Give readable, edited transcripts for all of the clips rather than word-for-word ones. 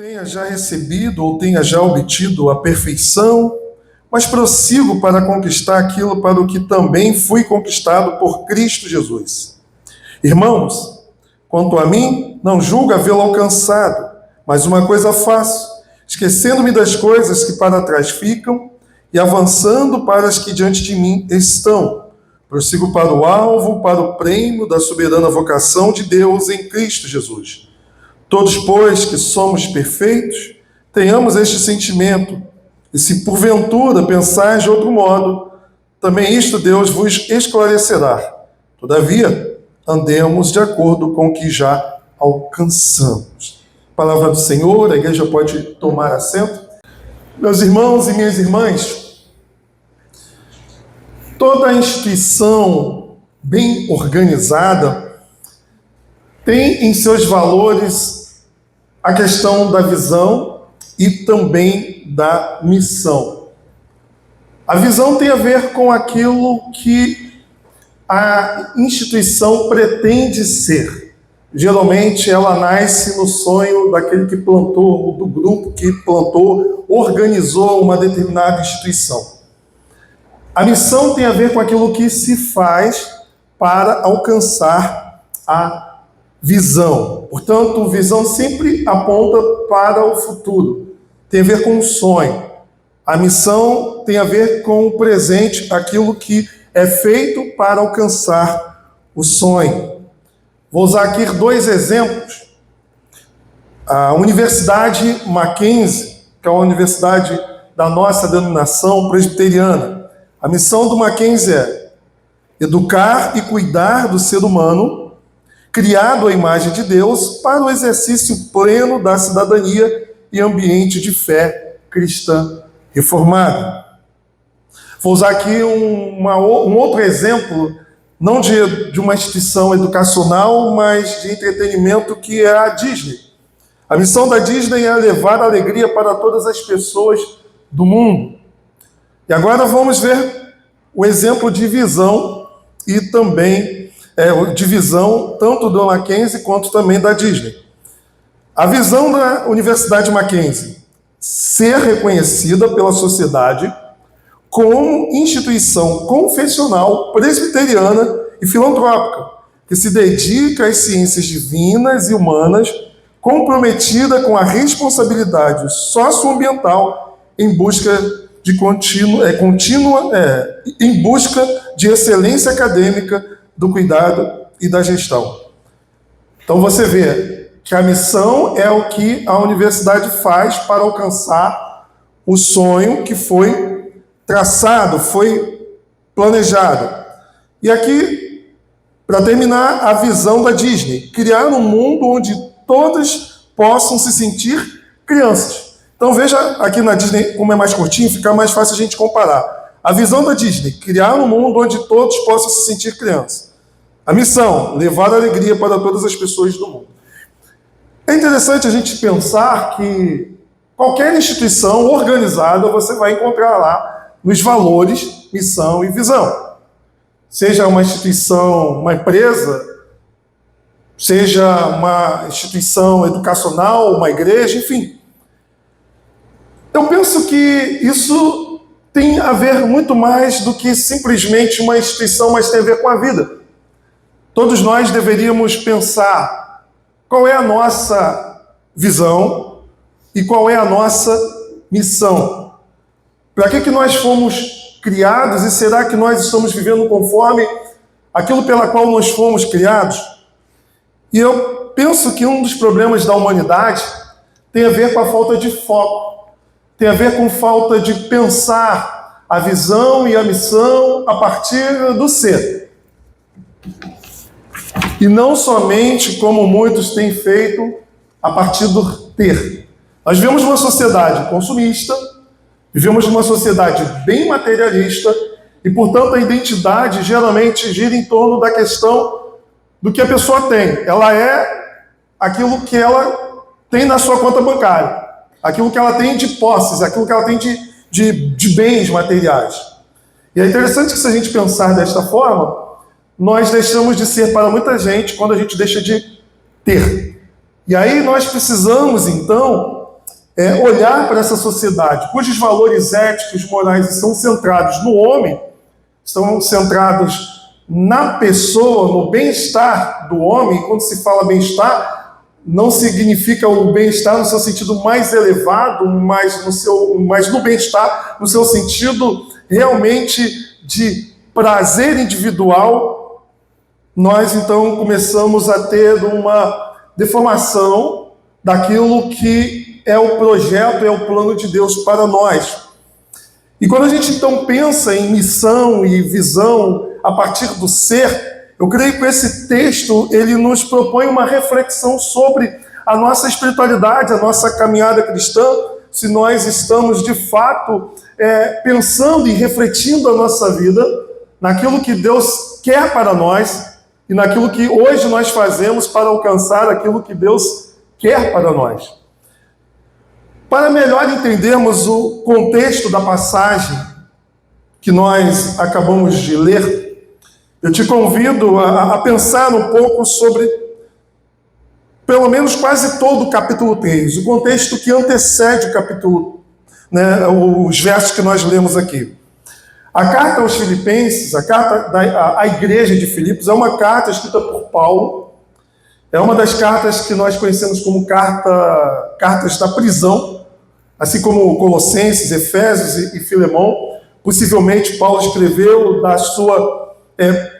tenha já recebido ou tenha já obtido a perfeição, mas prossigo para conquistar aquilo para o que também fui conquistado por Cristo Jesus. Irmãos, quanto a mim, não julgo havê-lo alcançado, mas uma coisa faço, esquecendo-me das coisas que para trás ficam e avançando para as que diante de mim estão. Prossigo para o alvo, para o prêmio da soberana vocação de Deus em Cristo Jesus. Todos, pois, que somos perfeitos, tenhamos este sentimento, e se porventura pensais de outro modo, também isto Deus vos esclarecerá. Todavia, andemos de acordo com o que já alcançamos. Palavra do Senhor, a igreja pode tomar assento. Meus irmãos e minhas irmãs, toda instituição bem organizada tem em seus valores a questão da visão e também da missão. A visão tem a ver com aquilo que a instituição pretende ser. Geralmente ela nasce no sonho daquele que plantou, do grupo que plantou, organizou uma determinada instituição. A missão tem a ver com aquilo que se faz para alcançar a visão. Portanto, visão sempre aponta para o futuro. Tem a ver com o sonho. A missão tem a ver com o presente, aquilo que é feito para alcançar o sonho. Vou usar aqui dois exemplos. A Universidade Mackenzie, que é uma universidade da nossa denominação presbiteriana. A missão do Mackenzie é educar e cuidar do ser humano criado à imagem de Deus para o exercício pleno da cidadania e ambiente de fé cristã reformada. Vou usar aqui um outro exemplo, não de uma instituição educacional, mas de entretenimento, que é a Disney. A missão da Disney é levar alegria para todas as pessoas do mundo. E agora vamos ver o exemplo de visão e também de visão tanto do Mackenzie quanto também da Disney. A visão da Universidade Mackenzie: ser reconhecida pela sociedade como instituição confessional, presbiteriana e filantrópica, que se dedica às ciências divinas e humanas, comprometida com a responsabilidade socioambiental em busca de em busca de excelência acadêmica, do cuidado e da gestão. Então você vê que a missão é o que a universidade faz para alcançar o sonho que foi traçado, foi planejado. E aqui, para terminar, a visão da Disney: criar um mundo onde todos possam se sentir crianças. Então veja aqui na Disney, como é mais curtinho, fica mais fácil a gente comparar. A visão da Disney: criar um mundo onde todos possam se sentir crianças. A missão: levar alegria para todas as pessoas do mundo. É interessante a gente pensar que qualquer instituição organizada você vai encontrar lá nos valores, missão e visão. Seja uma instituição, uma empresa, seja uma instituição educacional, uma igreja, enfim. Eu penso que isso tem a ver muito mais do que simplesmente uma instituição, mas tem a ver com a vida. Todos nós deveríamos pensar qual é a nossa visão e qual é a nossa missão. Para que nós fomos criados e será que nós estamos vivendo conforme aquilo pela qual nós fomos criados? E eu penso que um dos problemas da humanidade tem a ver com a falta de foco. Tem a ver com falta de pensar a visão e a missão a partir do ser. E não somente, como muitos têm feito, a partir do ter. Nós vivemos uma sociedade consumista, vivemos uma sociedade bem materialista, e, portanto, a identidade geralmente gira em torno da questão do que a pessoa tem. Ela é aquilo que ela tem na sua conta bancária. Aquilo que ela tem de posses, aquilo que ela tem de bens materiais. E é interessante que, se a gente pensar desta forma, nós deixamos de ser para muita gente quando a gente deixa de ter. E aí nós precisamos, então, olhar para essa sociedade, cujos valores éticos, morais estão centrados no homem, estão centrados na pessoa, no bem-estar do homem. Quando se fala bem-estar, não significa o bem-estar no seu sentido mais elevado, mas no bem-estar no seu sentido realmente de prazer individual. Nós então começamos a ter uma deformação daquilo que é o projeto, é o plano de Deus para nós. E quando a gente então pensa em missão e visão a partir do ser, eu creio que esse texto ele nos propõe uma reflexão sobre a nossa espiritualidade, a nossa caminhada cristã, se nós estamos de fato pensando e refletindo a nossa vida naquilo que Deus quer para nós e naquilo que hoje nós fazemos para alcançar aquilo que Deus quer para nós. Para melhor entendermos o contexto da passagem que nós acabamos de ler, eu te convido a pensar um pouco sobre, pelo menos quase todo o capítulo 3, o contexto que antecede o capítulo, os versos que nós lemos aqui. A carta aos Filipenses, a carta à igreja de Filipos, é uma carta escrita por Paulo, é uma das cartas que nós conhecemos como cartas da prisão, assim como Colossenses, Efésios e Filemão. Possivelmente Paulo escreveu da sua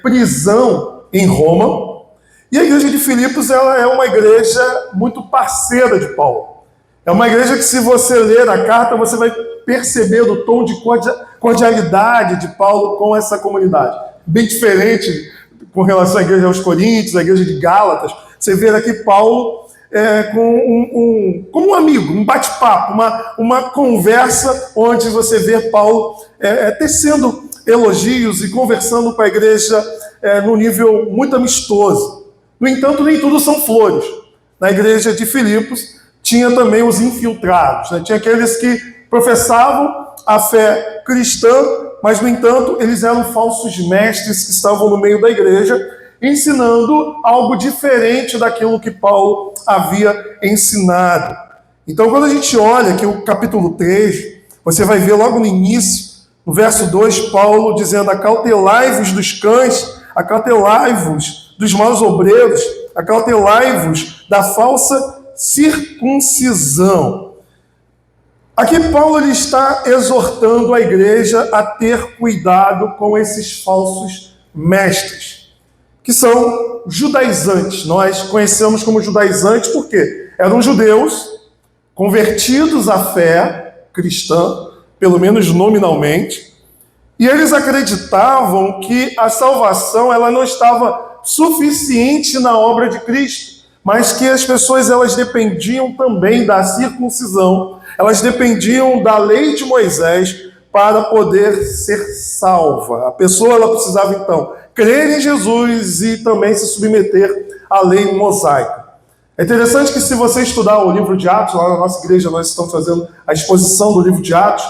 prisão em Roma. E a igreja de Filipos ela é uma igreja muito parceira de Paulo. É uma igreja que, se você ler a carta, você vai perceber o tom de cordialidade de Paulo com essa comunidade. Bem diferente com relação à igreja aos Coríntios, à igreja de Gálatas. Você vê aqui Paulo como um amigo, um bate-papo, uma conversa onde você vê Paulo tecendo elogios e conversando com a igreja num nível muito amistoso. No entanto, nem tudo são flores. Na igreja de Filipos tinha também os infiltrados, tinha aqueles que professavam a fé cristã, mas, no entanto, eles eram falsos mestres que estavam no meio da igreja, ensinando algo diferente daquilo que Paulo havia ensinado. Então, quando a gente olha aqui o capítulo 3, você vai ver logo no início, no verso 2, Paulo dizendo: acautelai-vos dos cães, acautelai-vos dos maus obreiros, acautelai-vos da falsa circuncisão. Aqui Paulo ele está exortando a igreja a ter cuidado com esses falsos mestres, que são judaizantes. Nós conhecemos como judaizantes porque eram judeus convertidos à fé cristã, pelo menos nominalmente, e eles acreditavam que a salvação ela não estava suficiente na obra de Cristo, mas que as pessoas elas dependiam também da circuncisão, elas dependiam da lei de Moisés para poder ser salva. A pessoa ela precisava então crer em Jesus e também se submeter à lei mosaica. É interessante que, se você estudar o livro de Atos, lá na nossa igreja nós estamos fazendo a exposição do livro de Atos,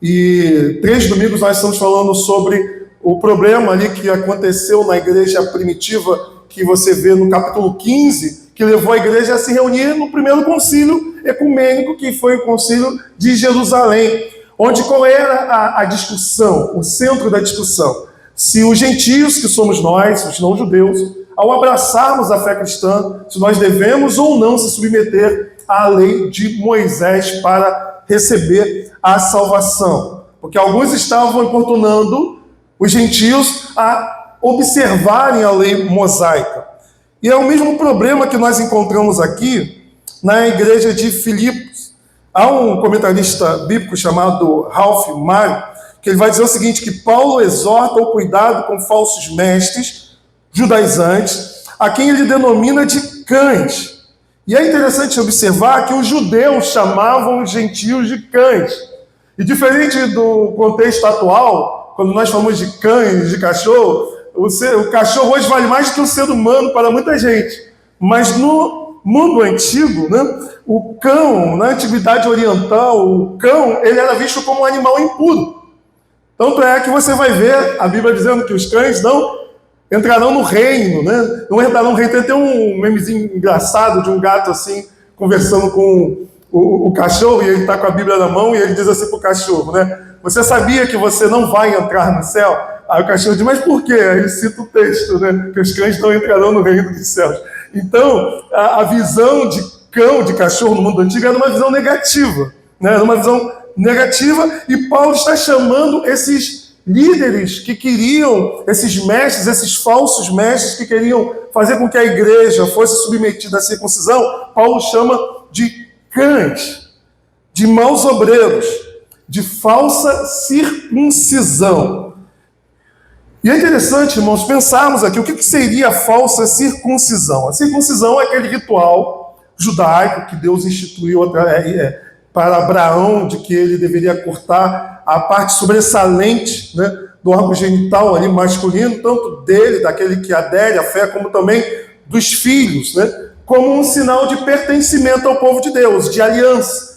e 3 domingos nós estamos falando sobre o problema ali que aconteceu na igreja primitiva, que você vê no capítulo 15, que levou a igreja a se reunir no primeiro concílio ecumênico, que foi o concílio de Jerusalém, onde qual era a discussão, o centro da discussão? Se os gentios, que somos nós, os não-judeus, ao abraçarmos a fé cristã, se nós devemos ou não se submeter à lei de Moisés para receber a salvação. Porque alguns estavam importunando os gentios a observarem a lei mosaica. E é o mesmo problema que nós encontramos aqui na igreja de Filipos. Há um comentarista bíblico chamado Ralph Mario, que ele vai dizer o seguinte, que Paulo exorta ao cuidado com falsos mestres, judaizantes, a quem ele denomina de cães. E é interessante observar que os judeus chamavam os gentios de cães. E diferente do contexto atual, quando nós falamos de cães, de cachorro, o cachorro hoje vale mais do que o ser humano para muita gente. Mas no mundo antigo, o cão, na antiguidade oriental, o cão ele era visto como um animal impuro. Tanto é que você vai ver a Bíblia dizendo que os cães não entrarão no reino, Não entrarão no reino. Tem um memezinho engraçado de um gato assim, conversando com o cachorro, e ele está com a Bíblia na mão, e ele diz assim para o cachorro, né? Você sabia que você não vai entrar no céu? Aí o cachorro diz, mas por quê? Aí ele cita o texto, né? Que os cães não entrarão no reino dos céus. Então, a visão de cão, de cachorro no mundo antigo era uma visão negativa, né? Era uma visão negativa, e Paulo está chamando esses líderes que queriam, esses mestres, esses falsos mestres que queriam fazer com que a igreja fosse submetida à circuncisão. Paulo chama de cães, de maus obreiros, de falsa circuncisão. E é interessante, irmãos, pensarmos aqui o que seria a falsa circuncisão. A circuncisão é aquele ritual judaico que Deus instituiu para Abraão, de que ele deveria cortar a parte sobressalente, né, do órgão genital ali masculino, tanto dele, daquele que adere à fé, como também dos filhos, né, como um sinal de pertencimento ao povo de Deus, de aliança.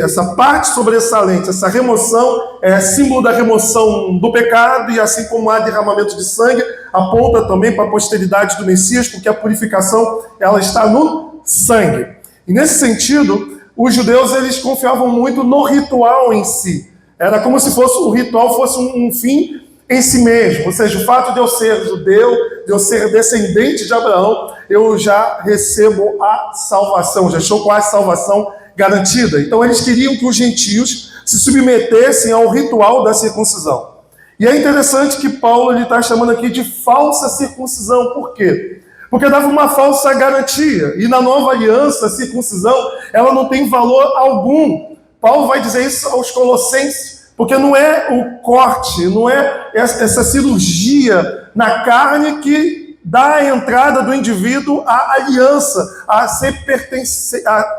Essa parte sobressalente, essa remoção, é símbolo da remoção do pecado, e assim como há derramamento de sangue, aponta também para a posteridade do Messias, porque a purificação ela está no sangue. E nesse sentido, os judeus eles confiavam muito no ritual em si. Era como se o ritual fosse um fim em si mesmo. Ou seja, o fato de eu ser judeu, de eu ser descendente de Abraão, eu já recebo a salvação, já estou com a salvação garantida. Então eles queriam que os gentios se submetessem ao ritual da circuncisão. E é interessante que Paulo está chamando aqui de falsa circuncisão. Por quê? Porque dava uma falsa garantia. E na nova aliança, a circuncisão, ela não tem valor algum. Paulo vai dizer isso aos Colossenses, porque não é o corte, não é essa cirurgia na carne que dá a entrada do indivíduo à aliança, a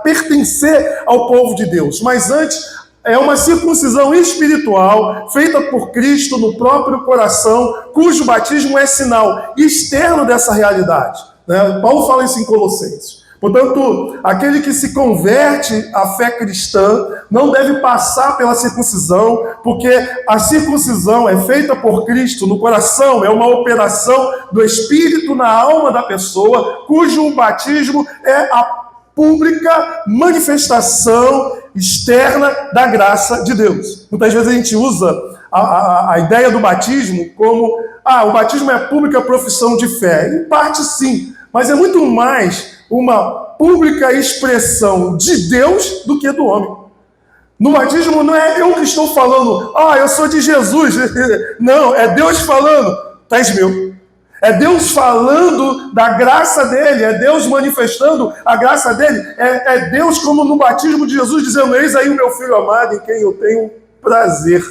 pertencer ao povo de Deus. Mas antes, é uma circuncisão espiritual feita por Cristo no próprio coração, cujo batismo é sinal externo dessa realidade, né? Paulo fala isso em Colossenses. Portanto, aquele que se converte à fé cristã não deve passar pela circuncisão, porque a circuncisão é feita por Cristo no coração, é uma operação do Espírito na alma da pessoa, cujo batismo é a pública manifestação externa da graça de Deus. Muitas vezes a gente usa a ideia do batismo como o batismo é a pública profissão de fé. Em parte sim, mas é muito mais uma pública expressão de Deus do que do homem. No batismo não é eu que estou falando, eu sou de Jesus. Não, é Deus falando, tu és meu. É Deus falando da graça dele, é Deus manifestando a graça dele, é Deus como no batismo de Jesus dizendo, eis aí o meu filho amado em quem eu tenho prazer.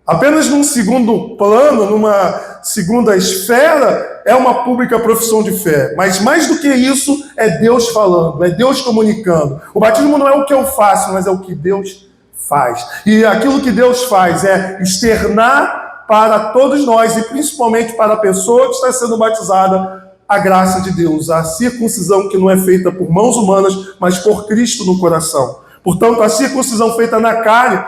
Apenas num segundo plano, numa segunda esfera, é uma pública profissão de fé. Mas mais do que isso, é Deus falando, é Deus comunicando. O batismo não é o que eu faço, mas é o que Deus faz. E aquilo que Deus faz é externar para todos nós, e principalmente para a pessoa que está sendo batizada, a graça de Deus, a circuncisão que não é feita por mãos humanas, mas por Cristo no coração. Portanto, a circuncisão feita na carne,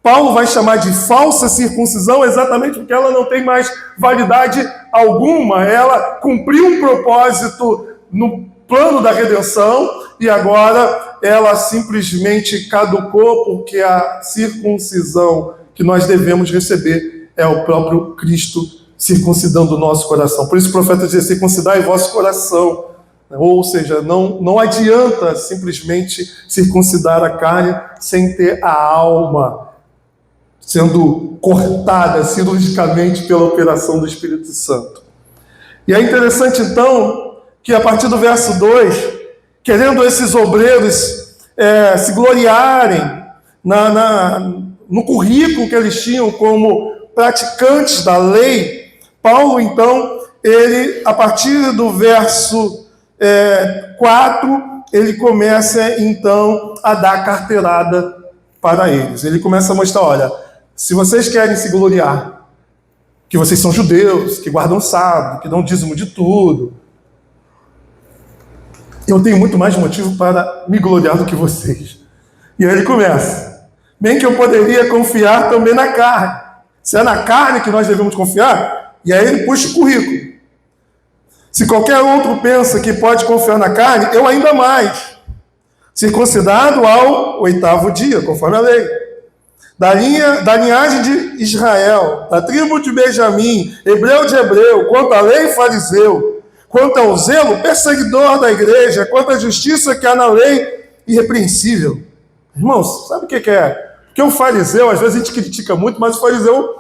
Paulo vai chamar de falsa circuncisão exatamente porque ela não tem mais validade alguma. Ela cumpriu um propósito no plano da redenção e agora ela simplesmente caducou, porque a circuncisão que nós devemos receber é o próprio Cristo circuncidando o nosso coração. Por isso o profeta diz, circuncidai o vosso coração. Ou seja, não adianta simplesmente circuncidar a carne sem ter a alma sendo cortada cirurgicamente pela operação do Espírito Santo. E é interessante, então, que a partir do verso 2, querendo esses obreiros se gloriarem no currículo que eles tinham como praticantes da lei, Paulo, então, ele, a partir do verso 4, ele começa, então, a dar carteirada para eles. Ele começa a mostrar, olha, se vocês querem se gloriar, que vocês são judeus, que guardam sábado, que dão dízimo de tudo, eu tenho muito mais motivo para me gloriar do que vocês. E aí ele começa, bem que eu poderia confiar também na carne. Se é na carne que nós devemos confiar, e aí ele puxa o currículo. Se qualquer outro pensa que pode confiar na carne, eu ainda mais. circuncidado ao 8º dia, conforme a lei. Da linhagem de Israel, da tribo de Benjamim, hebreu de hebreu, quanto à lei, fariseu, quanto ao zelo, perseguidor da igreja, quanto à justiça que há na lei, irrepreensível. Irmãos, sabe o que é? Porque o fariseu, às vezes a gente critica muito, mas o fariseu,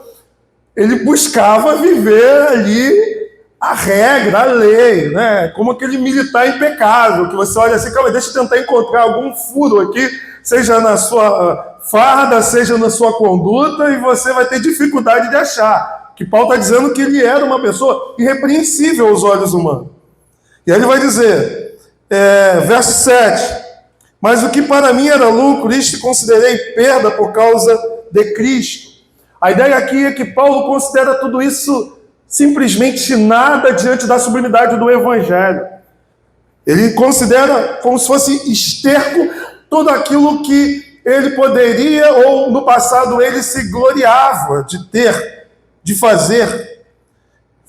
ele buscava viver ali a regra, a lei, né? Como aquele militar impecável, que você olha assim, calma, deixa eu tentar encontrar algum furo aqui, seja na sua farda, seja na sua conduta, e você vai ter dificuldade de achar. Que Paulo está dizendo que ele era uma pessoa irrepreensível aos olhos humanos. E aí ele vai dizer, verso 7, mas o que para mim era lucro, isto considerei perda por causa de Cristo. A ideia aqui é que Paulo considera tudo isso simplesmente nada diante da sublimidade do Evangelho. Ele considera como se fosse esterco tudo aquilo que ele poderia, ou no passado ele se gloriava de ter, de fazer.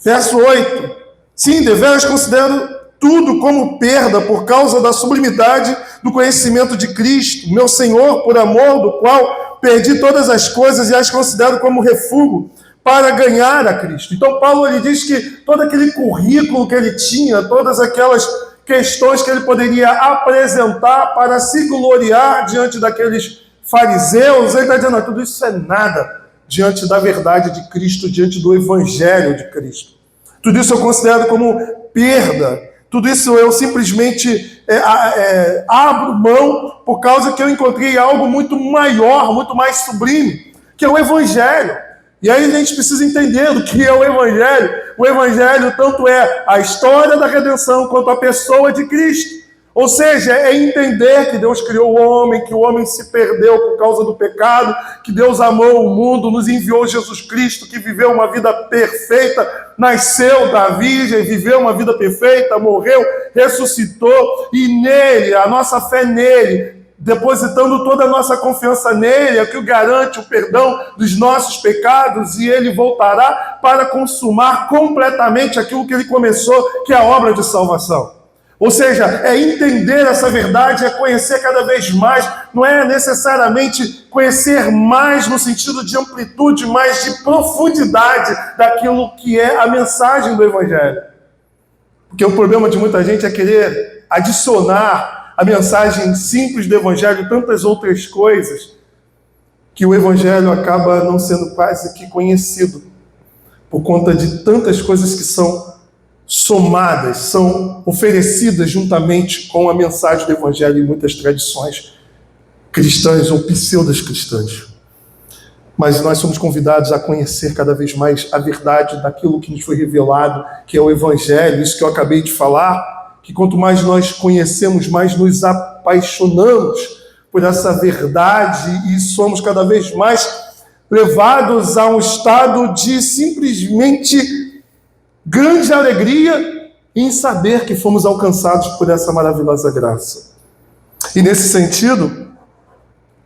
Verso 8. Sim, deveras considero tudo como perda por causa da sublimidade do conhecimento de Cristo, meu Senhor, por amor do qual perdi todas as coisas e as considero como refúgio para ganhar a Cristo. Então Paulo ele diz que todo aquele currículo que ele tinha, todas aquelas questões que ele poderia apresentar para se gloriar diante daqueles fariseus, ele está dizendo, tudo isso é nada diante da verdade de Cristo, diante do Evangelho de Cristo. Tudo isso eu considero como perda. Tudo isso eu simplesmente abro mão por causa que eu encontrei algo muito maior, muito mais sublime, que é o Evangelho. E aí a gente precisa entender o que é o Evangelho. O Evangelho tanto é a história da redenção quanto a pessoa de Cristo. Ou seja, é entender que Deus criou o homem, que o homem se perdeu por causa do pecado, que Deus amou o mundo, nos enviou Jesus Cristo, que viveu uma vida perfeita, nasceu da Virgem, viveu uma vida perfeita, morreu, ressuscitou, e nele, a nossa fé nele, depositando toda a nossa confiança nele, é que o garante o perdão dos nossos pecados, e ele voltará para consumar completamente aquilo que ele começou, que é a obra de salvação. Ou seja, é entender essa verdade, é conhecer cada vez mais, não é necessariamente conhecer mais no sentido de amplitude, mas de profundidade daquilo que é a mensagem do Evangelho. Porque o problema de muita gente é querer adicionar a mensagem simples do Evangelho tantas outras coisas, que o Evangelho acaba não sendo quase que conhecido, por conta de tantas coisas que são somadas, são oferecidas juntamente com a mensagem do Evangelho em muitas tradições cristãs ou pseudas cristãs. Mas nós somos convidados a conhecer cada vez mais a verdade daquilo que nos foi revelado, que é o Evangelho, isso que eu acabei de falar, que quanto mais nós conhecemos, mais nos apaixonamos por essa verdade e somos cada vez mais levados a um estado de simplesmente grande alegria em saber que fomos alcançados por essa maravilhosa graça. E nesse sentido,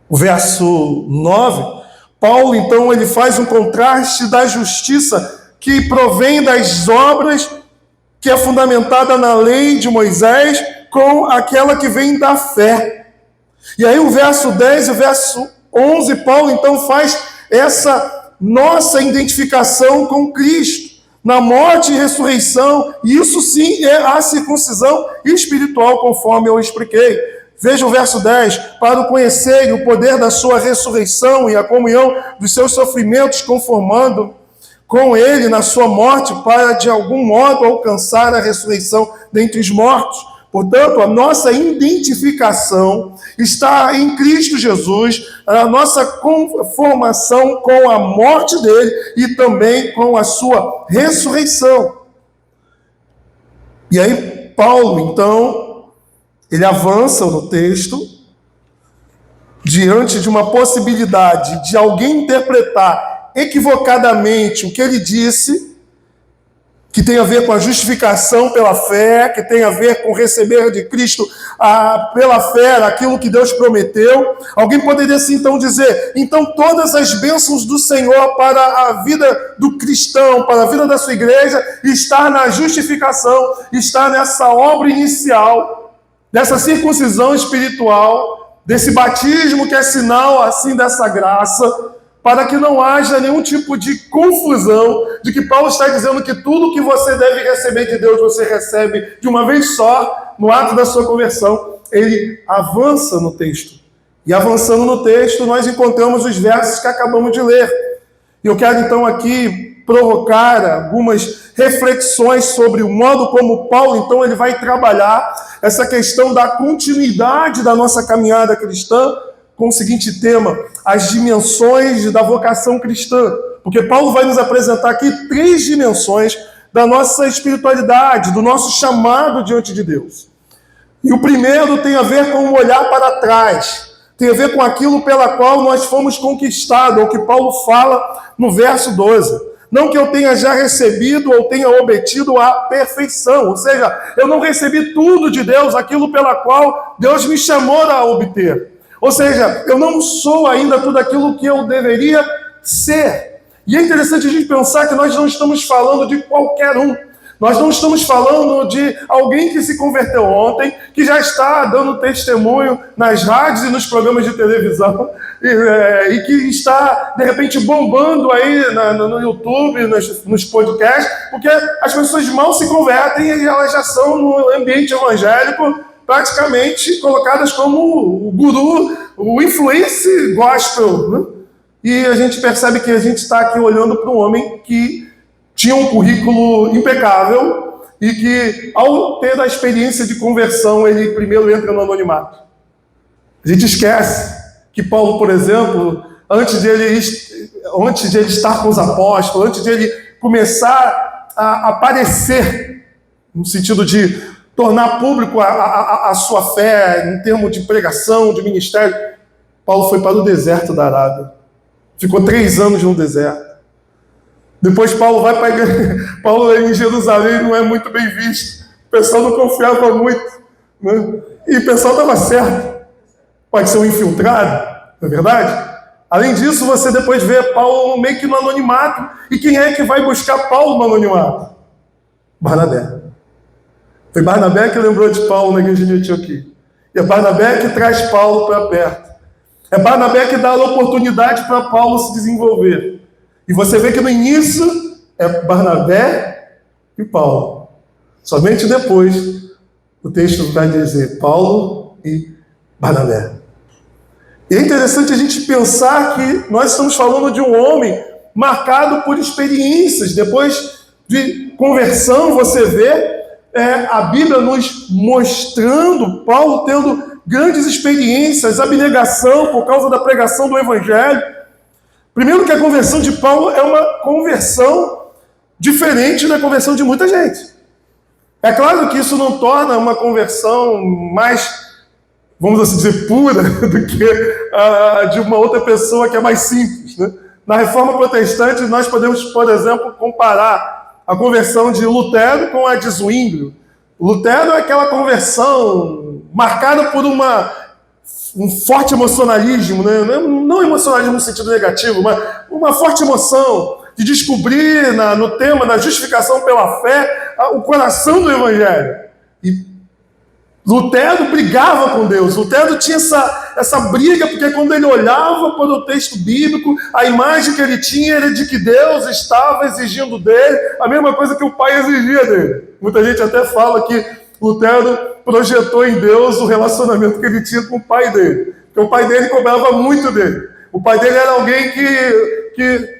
o verso 9, Paulo então ele faz um contraste da justiça que provém das obras, que é fundamentada na lei de Moisés, com aquela que vem da fé. E aí o verso 10 e o verso 11, Paulo então faz essa nossa identificação com Cristo, na morte e ressurreição, e isso sim é a circuncisão espiritual, conforme eu expliquei. Veja o verso 10, para o conhecerem o poder da sua ressurreição e a comunhão dos seus sofrimentos, conformando com ele na sua morte, para de algum modo alcançar a ressurreição dentre os mortos. Portanto, a nossa identificação está em Cristo Jesus, a nossa conformação com a morte dele e também com a sua ressurreição. E aí, Paulo, então, ele avança no texto, diante de uma possibilidade de alguém interpretar equivocadamente o que ele disse, que tem a ver com a justificação pela fé, que tem a ver com receber de Cristo pela fé aquilo que Deus prometeu. Alguém poderia assim então dizer, então todas as bênçãos do Senhor para a vida do cristão, para a vida da sua igreja, está na justificação, está nessa obra inicial dessa circuncisão espiritual, desse batismo que é sinal assim dessa graça, para que não haja nenhum tipo de confusão de que Paulo está dizendo que tudo que você deve receber de Deus, você recebe de uma vez só, no ato da sua conversão. Ele avança no texto. E avançando no texto, nós encontramos os versos que acabamos de ler. E eu quero então aqui provocar algumas reflexões sobre o modo como Paulo, então, ele vai trabalhar essa questão da continuidade da nossa caminhada cristã, com o seguinte tema: as dimensões da vocação cristã. Porque Paulo vai nos apresentar aqui 3 dimensões da nossa espiritualidade, do nosso chamado diante de Deus. E o primeiro tem a ver com o olhar para trás, tem a ver com aquilo pela qual nós fomos conquistados, é o que Paulo fala no verso 12. Não que eu tenha já recebido ou tenha obtido a perfeição, ou seja, eu não recebi tudo de Deus, aquilo pela qual Deus me chamou a obter. Ou seja, eu não sou ainda tudo aquilo que eu deveria ser. E é interessante a gente pensar que nós não estamos falando de qualquer um. Nós não estamos falando de alguém que se converteu ontem, que já está dando testemunho nas rádios e nos programas de televisão, e que está, de repente, bombando aí no YouTube, nos podcasts, porque as pessoas mal se convertem e elas já são, no ambiente evangélico, praticamente colocadas como o guru, o influencer gospel, né? E a gente percebe que a gente está aqui olhando para um homem que tinha um currículo impecável e que, ao ter a experiência de conversão, ele primeiro entra no anonimato. A gente esquece que Paulo, por exemplo, antes de ele estar com os apóstolos, antes de ele começar a aparecer, no sentido de tornar público a sua fé, em termos de pregação, de ministério, Paulo foi para o deserto da Arábia. Ficou 3 anos no deserto. Depois Paulo vai para a igreja. Paulo em Jerusalém não é muito bem visto. O pessoal não confiava muito, né? E o pessoal estava certo. Pode ser um infiltrado, não é verdade? Além disso, você depois vê Paulo meio que no anonimato. E quem é que vai buscar Paulo no anonimato? Barnabé. Foi Barnabé que lembrou de Paulo na igreja de Antioquia. E é Barnabé que traz Paulo para perto. É Barnabé que dá a oportunidade para Paulo se desenvolver. E você vê que no início é Barnabé e Paulo. Somente depois o texto vai dizer Paulo e Barnabé. E é interessante a gente pensar que nós estamos falando de um homem marcado por experiências. Depois de conversão, você vê a Bíblia nos mostrando Paulo tendo grandes experiências, abnegação por causa da pregação do Evangelho. Primeiro que a conversão de Paulo é uma conversão diferente da conversão de muita gente. É claro que isso não torna uma conversão mais, vamos assim dizer, pura do que a de uma outra pessoa que é mais simples, né? Na Reforma Protestante, nós podemos, por exemplo, comparar a conversão de Lutero com a de Zwinglio. Lutero é aquela conversão marcada por um forte emocionalismo, né? Não emocionalismo no sentido negativo, mas uma forte emoção de descobrir no tema da justificação pela fé o coração do Evangelho. E Lutero brigava com Deus. Lutero tinha essa briga, porque quando ele olhava para o texto bíblico, a imagem que ele tinha era de que Deus estava exigindo dele a mesma coisa que o pai exigia dele. Muita gente até fala que Lutero projetou em Deus o relacionamento que ele tinha com o pai dele, porque o pai dele cobrava muito dele. O pai dele era alguém que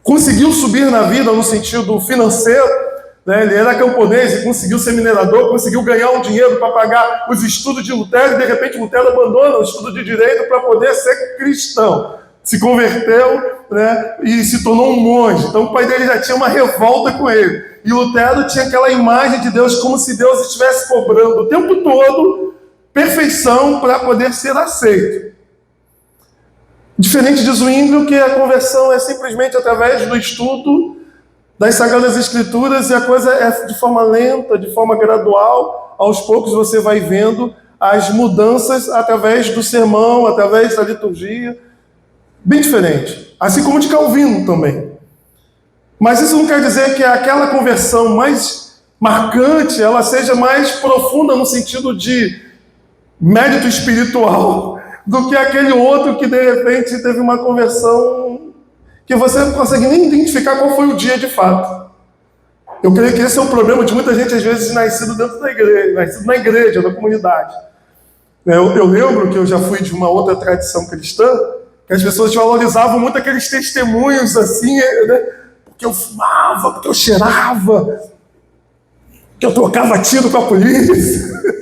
conseguiu subir na vida no sentido financeiro, né? Ele era camponês e conseguiu ser minerador, conseguiu ganhar um dinheiro para pagar os estudos de Lutero, e de repente Lutero abandona o estudo de direito para poder ser cristão. Se converteu, né? E se tornou um monge. Então o pai dele já tinha uma revolta com ele. E Lutero tinha aquela imagem de Deus como se Deus estivesse cobrando o tempo todo perfeição para poder ser aceito. Diferente de Zwinglio, que a conversão é simplesmente através do estudo das Sagradas Escrituras, e a coisa é de forma lenta, de forma gradual. Aos poucos você vai vendo as mudanças através do sermão, através da liturgia. Bem diferente. Assim como de Calvino também. Mas isso não quer dizer que aquela conversão mais marcante, ela seja mais profunda no sentido de mérito espiritual do que aquele outro que de repente teve uma conversão que você não consegue nem identificar qual foi o dia de fato. Eu creio que esse é o problema de muita gente, às vezes, nascido dentro da igreja, nascido na igreja, na comunidade. Eu lembro que eu já fui de uma outra tradição cristã, que as pessoas valorizavam muito aqueles testemunhos assim, né? Porque eu fumava, porque eu cheirava, que eu trocava tiro com a polícia.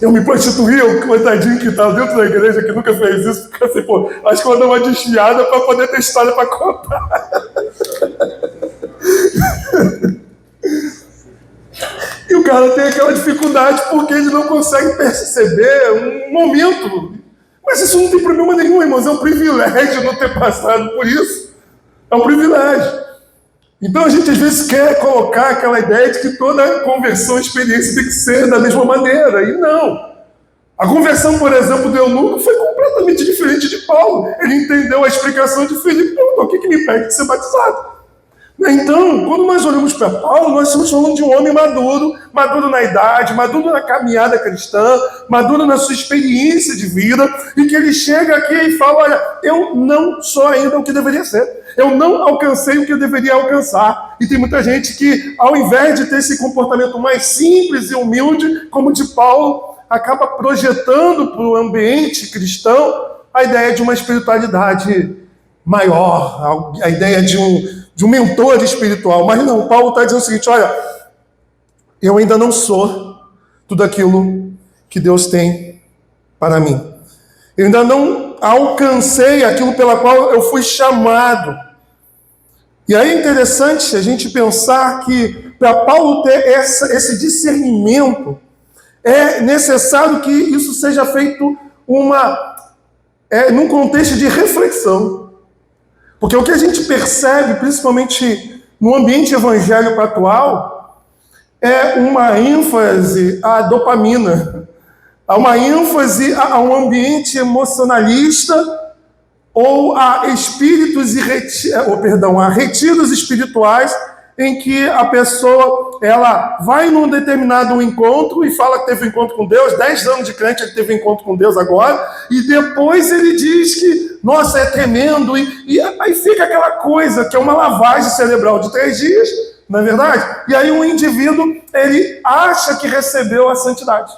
Eu me prostituía, o coitadinho que estava dentro da igreja, que nunca fez isso, porque assim, pô, acho que eu vou dar uma desfiada para poder ter história para contar. E o cara tem aquela dificuldade porque ele não consegue perceber um momento. Mas isso não tem problema nenhum, irmãos, é um privilégio não ter passado por isso. É um privilégio. Então a gente às vezes quer colocar aquela ideia de que toda conversão, experiência tem que ser da mesma maneira, e não. A conversão, por exemplo, do eunuco foi completamente diferente de Paulo. Ele entendeu a explicação de Filipe e perguntou: o que me impede de ser batizado? Então, quando nós olhamos para Paulo, nós estamos falando de um homem maduro, maduro na idade, maduro na caminhada cristã, maduro na sua experiência de vida, e que ele chega aqui e fala: olha, eu não sou ainda o que deveria ser. Eu não alcancei o que eu deveria alcançar. E tem muita gente que, ao invés de ter esse comportamento mais simples e humilde, como o de Paulo, acaba projetando para o ambiente cristão a ideia de uma espiritualidade maior, a ideia de um mentor espiritual. Mas não, Paulo está dizendo o seguinte: olha, eu ainda não sou tudo aquilo que Deus tem para mim. Eu ainda não alcancei aquilo pela qual eu fui chamado. E aí é interessante a gente pensar que para Paulo ter esse discernimento, é necessário que isso seja feito num contexto de reflexão. Porque o que a gente percebe, principalmente no ambiente evangélico atual, é uma ênfase à dopamina, há uma ênfase a um ambiente emocionalista ou a retiros espirituais em que a pessoa ela vai num determinado encontro e fala que teve um encontro com Deus, 10 anos de crente ele teve um encontro com Deus agora, e depois ele diz que, nossa, é tremendo, e aí fica aquela coisa que é uma lavagem cerebral de 3 dias, não é verdade? E aí um indivíduo, ele acha que recebeu a santidade,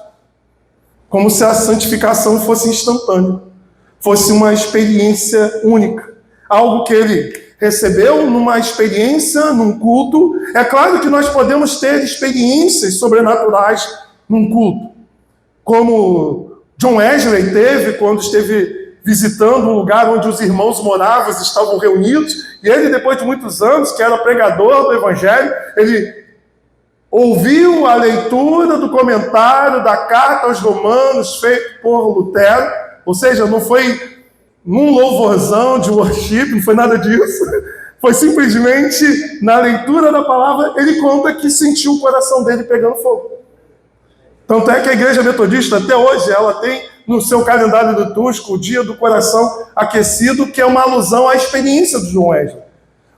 como se a santificação fosse instantânea, fosse uma experiência única, algo que ele recebeu numa experiência, num culto. É claro que nós podemos ter experiências sobrenaturais num culto, como John Wesley teve quando esteve visitando um lugar onde os irmãos moravam, estavam reunidos, e ele, depois de muitos anos, que era pregador do Evangelho, ele ouviu a leitura do comentário da carta aos Romanos feito por Lutero, ou seja, não foi num louvorzão de worship, não foi nada disso, foi simplesmente na leitura da palavra, ele conta que sentiu o coração dele pegando fogo. Tanto é que a Igreja Metodista, até hoje, ela tem no seu calendário litúrgico o Dia do Coração Aquecido, que é uma alusão à experiência do John Wesley.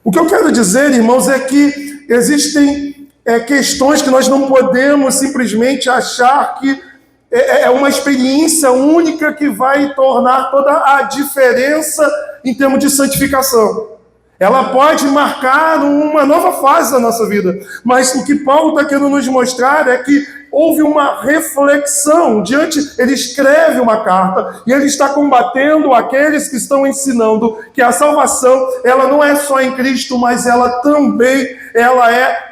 O que eu quero dizer, irmãos, é que existem questões que nós não podemos simplesmente achar que é uma experiência única que vai tornar toda a diferença em termos de santificação. Ela pode marcar uma nova fase da nossa vida. Mas o que Paulo está querendo nos mostrar é que houve uma reflexão. Ele escreve uma carta e ele está combatendo aqueles que estão ensinando que a salvação, ela não é só em Cristo, mas ela também é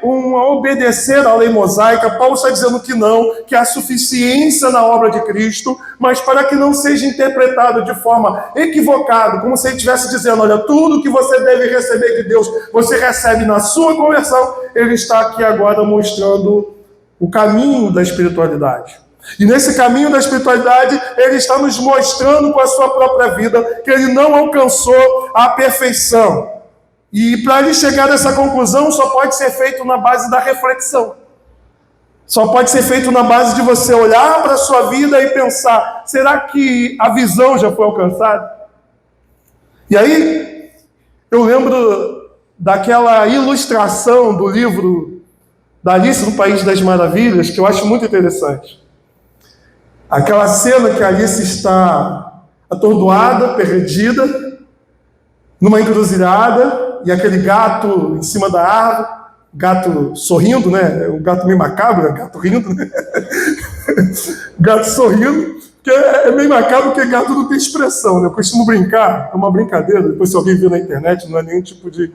obedecer à lei mosaica. Paulo está dizendo que não, que há suficiência na obra de Cristo, mas para que não seja interpretado de forma equivocada, como se ele estivesse dizendo: olha, tudo que você deve receber de Deus, você recebe na sua conversão. Ele está aqui agora mostrando o caminho da espiritualidade. E nesse caminho da espiritualidade, ele está nos mostrando com a sua própria vida que ele não alcançou a perfeição. E para ele chegar nessa conclusão, só pode ser feito na base da reflexão. Só pode ser feito na base de você olhar para a sua vida e pensar: será que a visão já foi alcançada? E aí, eu lembro daquela ilustração do livro da Alice no País das Maravilhas, que eu acho muito interessante. Aquela cena que a Alice está atordoada, perdida, numa encruzilhada, e aquele gato em cima da árvore, gato sorrindo, né? O gato meio macabro, gato rindo, né? Gato sorrindo, que é meio macabro porque gato não tem expressão, né? Eu costumo brincar, é uma brincadeira, depois se alguém viu na internet, não é nenhum tipo de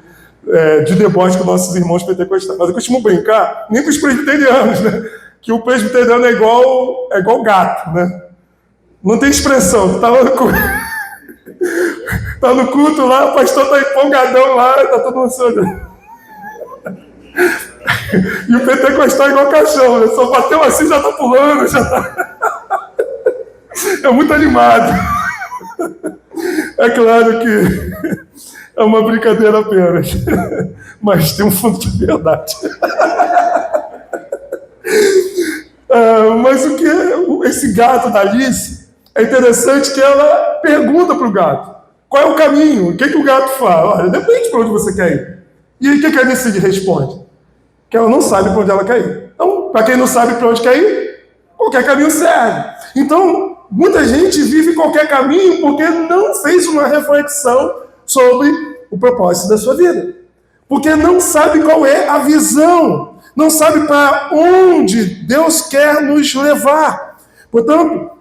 deboche com nossos irmãos pentecostais, mas eu costumo brincar, nem com os presbiterianos, né? Que o presbiteriano é igual gato, né? Não tem expressão, tá no culto lá, o pastor tá empolgadão lá, tá todo mundo se olhando. E o pentecostal é igual cachorro, né? Só bateu assim, já tá pulando, já tá... É muito animado. É claro que é uma brincadeira apenas, mas tem um fundo de verdade. Mas esse gato da Alice, é interessante que ela pergunta para o gato, qual é o caminho? O que o gato fala? Olha, depende para onde você quer ir. E o que a Alice responde? Que ela não sabe para onde ela quer ir. Então, para quem não sabe para onde quer ir, qualquer caminho serve. Então, muita gente vive qualquer caminho porque não fez uma reflexão sobre o propósito da sua vida. Porque não sabe qual é a visão, não sabe para onde Deus quer nos levar. Portanto,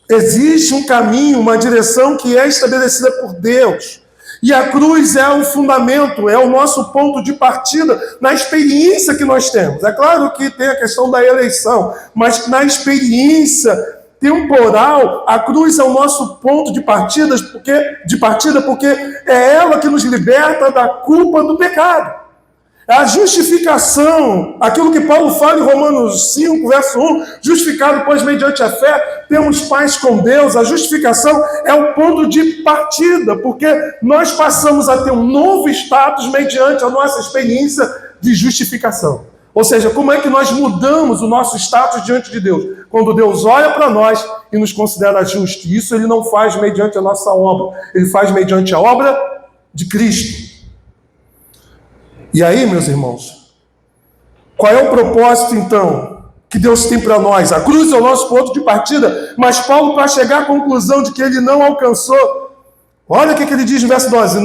existe um caminho, uma direção que é estabelecida por Deus. E a cruz é o fundamento, é o nosso ponto de partida na experiência que nós temos. É claro que tem a questão da eleição, mas na experiência temporal, a cruz é o nosso ponto de partida porque é ela que nos liberta da culpa do pecado. A justificação, aquilo que Paulo fala em Romanos 5, verso 1, justificado, pois, mediante a fé, temos paz com Deus. A justificação é o ponto de partida, porque nós passamos a ter um novo status mediante a nossa experiência de justificação. Ou seja, como é que nós mudamos o nosso status diante de Deus? Quando Deus olha para nós e nos considera justos. Isso ele não faz mediante a nossa obra, ele faz mediante a obra de Cristo. E aí, meus irmãos, qual é o propósito, então, que Deus tem para nós? A cruz é o nosso ponto de partida, mas Paulo, para chegar à conclusão de que ele não alcançou, olha o que ele diz no verso 12,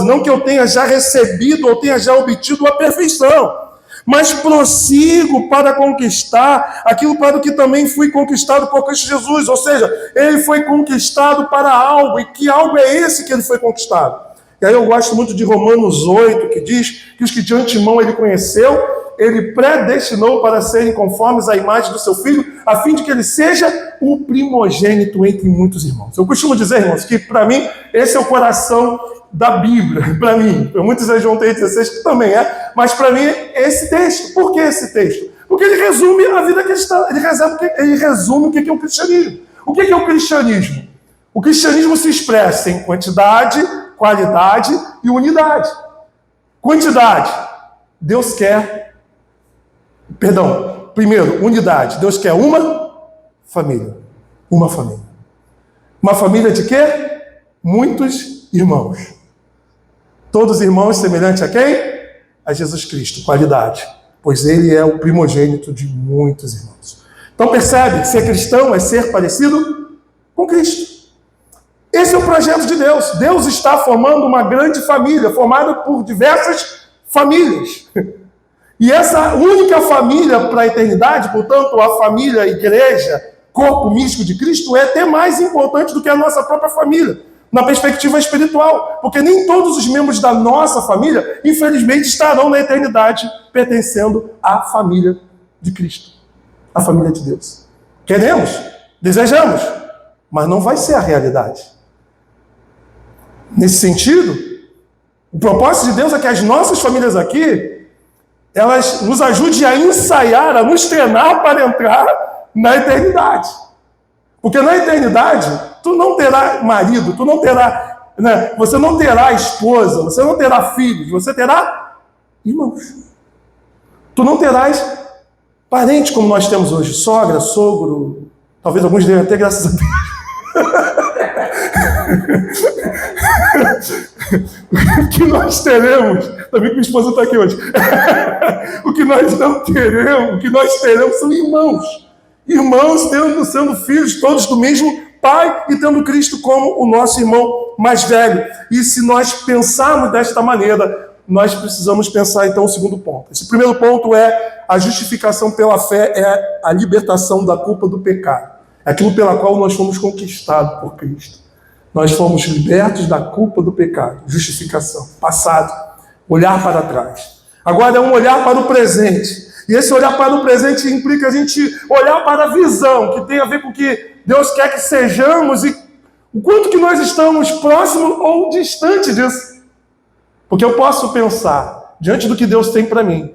não que eu tenha já recebido ou tenha já obtido a perfeição, mas prossigo para conquistar aquilo para o que também fui conquistado por Cristo Jesus, ou seja, ele foi conquistado para algo, e que algo é esse que ele foi conquistado? E aí eu gosto muito de Romanos 8, que diz que os que de antemão ele conheceu, ele predestinou para serem conformes à imagem do seu Filho, a fim de que ele seja o primogênito entre muitos irmãos. Eu costumo dizer, irmãos, que para mim esse é o coração da Bíblia, para mim. Para muitos é João 3,16, que também é, mas para mim é esse texto. Por que esse texto? Porque ele resume a vida cristã, ele resume o que é o cristianismo. O que é o cristianismo? O cristianismo se expressa em quantidade, qualidade e unidade. Quantidade. Deus quer... Primeiro, unidade. Deus quer uma família. Uma família. Uma família de quê? Muitos irmãos. Todos irmãos semelhantes a quem? A Jesus Cristo. Qualidade. Pois ele é o primogênito de muitos irmãos. Então percebe que ser cristão é ser parecido com Cristo. Esse é o projeto de Deus. Deus está formando uma grande família, formada por diversas famílias. E essa única família para a eternidade, portanto, a família, a igreja, corpo místico de Cristo, é até mais importante do que a nossa própria família, na perspectiva espiritual. Porque nem todos os membros da nossa família, infelizmente, estarão na eternidade pertencendo à família de Cristo, à família de Deus. Queremos, desejamos, mas não vai ser a realidade. Nesse sentido, o propósito de Deus é que as nossas famílias aqui, elas nos ajudem a ensaiar, a nos treinar para entrar na eternidade. Porque na eternidade, tu não terá marido, tu não terá, né, você não terá esposa, você não terá filhos, você terá irmãos. Tu não terás parentes como nós temos hoje, sogra, sogro, talvez alguns devem ter, graças a Deus. O que nós teremos, também que minha esposa está aqui hoje, o que nós não teremos, o que nós teremos são irmãos. Irmãos sendo filhos todos do mesmo Pai e tendo Cristo como o nosso irmão mais velho. E se nós pensarmos desta maneira, nós precisamos pensar então o segundo ponto. Esse primeiro ponto é a justificação pela fé, é a libertação da culpa do pecado. É aquilo pela qual nós fomos conquistados por Cristo. Nós fomos libertos da culpa do pecado. Justificação, passado, olhar para trás. Agora é um olhar para o presente. E esse olhar para o presente implica a gente olhar para a visão, que tem a ver com o que Deus quer que sejamos e o quanto que nós estamos próximos ou distante disso. Porque eu posso pensar, diante do que Deus tem para mim,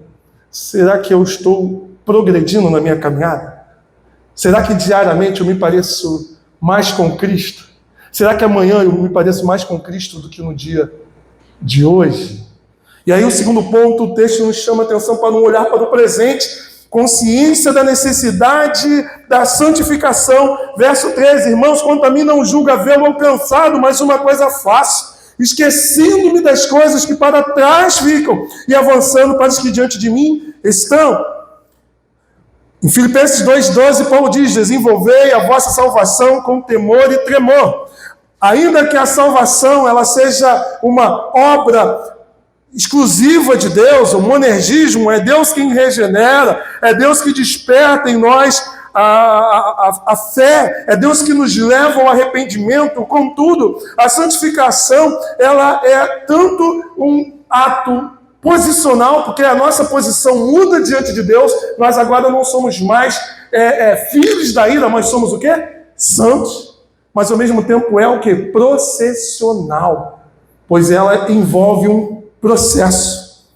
será que eu estou progredindo na minha caminhada? Será que diariamente eu me pareço mais com Cristo? Será que amanhã eu me pareço mais com Cristo do que no dia de hoje? E aí o segundo ponto, o texto nos chama a atenção para um olhar para o presente, consciência da necessidade da santificação. Verso 13, irmãos, quanto a mim não julgo havê-lo alcançado, mas uma coisa faço, esquecendo-me das coisas que para trás ficam e avançando para as que diante de mim estão. Em Filipenses 2,12, Paulo diz, desenvolvei a vossa salvação com temor e tremor. Ainda que a salvação ela seja uma obra exclusiva de Deus, o monergismo, é Deus quem regenera, é Deus que desperta em nós a fé, é Deus que nos leva ao arrependimento. Contudo, a santificação ela é tanto um ato posicional, porque a nossa posição muda diante de Deus, nós agora não somos mais filhos da ira, mas somos o quê? Santos. Mas ao mesmo tempo é o quê? Processional, pois ela envolve um processo.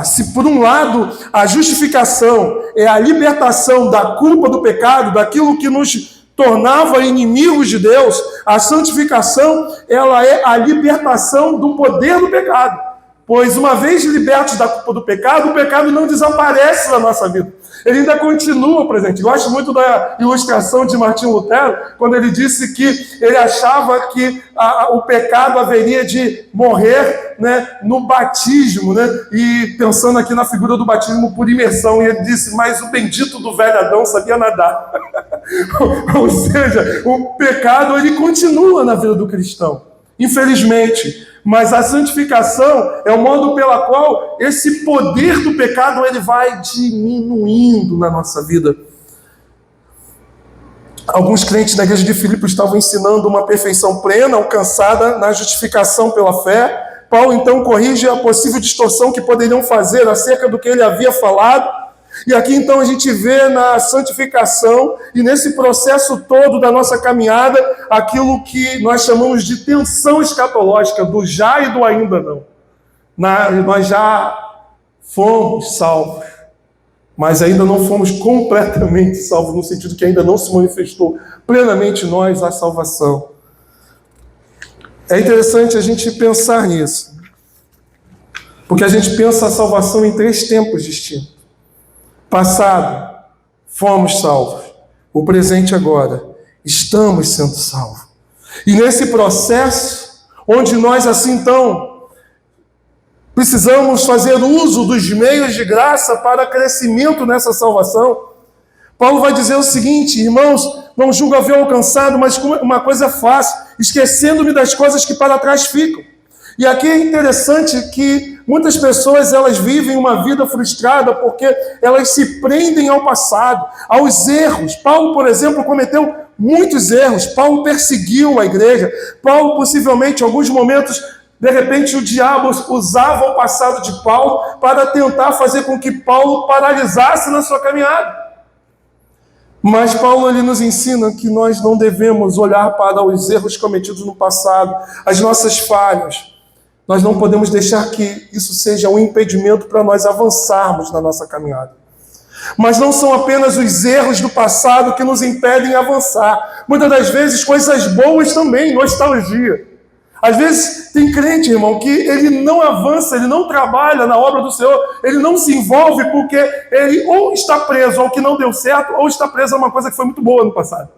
Se por um lado a justificação é a libertação da culpa do pecado, daquilo que nos tornava inimigos de Deus, a santificação ela é a libertação do poder do pecado. Pois uma vez libertos da culpa do pecado, o pecado não desaparece da nossa vida. Ele ainda continua presente. Eu gosto muito da ilustração de Martinho Lutero, quando ele disse que ele achava que o pecado haveria de morrer, né, no batismo, né? E pensando aqui na figura do batismo por imersão, e ele disse, mas o bendito do velho Adão sabia nadar. Ou seja, o pecado ele continua na vida do cristão, infelizmente. Mas a santificação é o modo pela qual esse poder do pecado ele vai diminuindo na nossa vida. Alguns crentes da igreja de Filipe estavam ensinando uma perfeição plena, alcançada na justificação pela fé. Paulo então corrige a possível distorção que poderiam fazer acerca do que ele havia falado. E aqui então a gente vê na santificação e nesse processo todo da nossa caminhada aquilo que nós chamamos de tensão escatológica, do já e do ainda não. Nós já fomos salvos, mas ainda não fomos completamente salvos, no sentido que ainda não se manifestou plenamente em nós a salvação. É interessante a gente pensar nisso, porque a gente pensa a salvação em 3 tempos distintos. Passado, fomos salvos. O presente agora, estamos sendo salvos. E nesse processo, onde nós assim então precisamos fazer uso dos meios de graça para crescimento nessa salvação, Paulo vai dizer o seguinte, irmãos, não julgo haver alcançado, mas uma coisa fácil, esquecendo-me das coisas que para trás ficam. E aqui é interessante que muitas pessoas elas vivem uma vida frustrada porque elas se prendem ao passado, aos erros. Paulo, por exemplo, cometeu muitos erros. Paulo perseguiu a igreja. Paulo, possivelmente, em alguns momentos, de repente, o diabo usava o passado de Paulo para tentar fazer com que Paulo paralisasse na sua caminhada. Mas Paulo ele nos ensina que nós não devemos olhar para os erros cometidos no passado, as nossas falhas. Nós não podemos deixar que isso seja um impedimento para nós avançarmos na nossa caminhada. Mas não são apenas os erros do passado que nos impedem avançar. Muitas das vezes, coisas boas também, nostalgia. Às vezes, tem crente, irmão, que ele não avança, ele não trabalha na obra do Senhor, ele não se envolve porque ele ou está preso ao que não deu certo, ou está preso a uma coisa que foi muito boa no passado.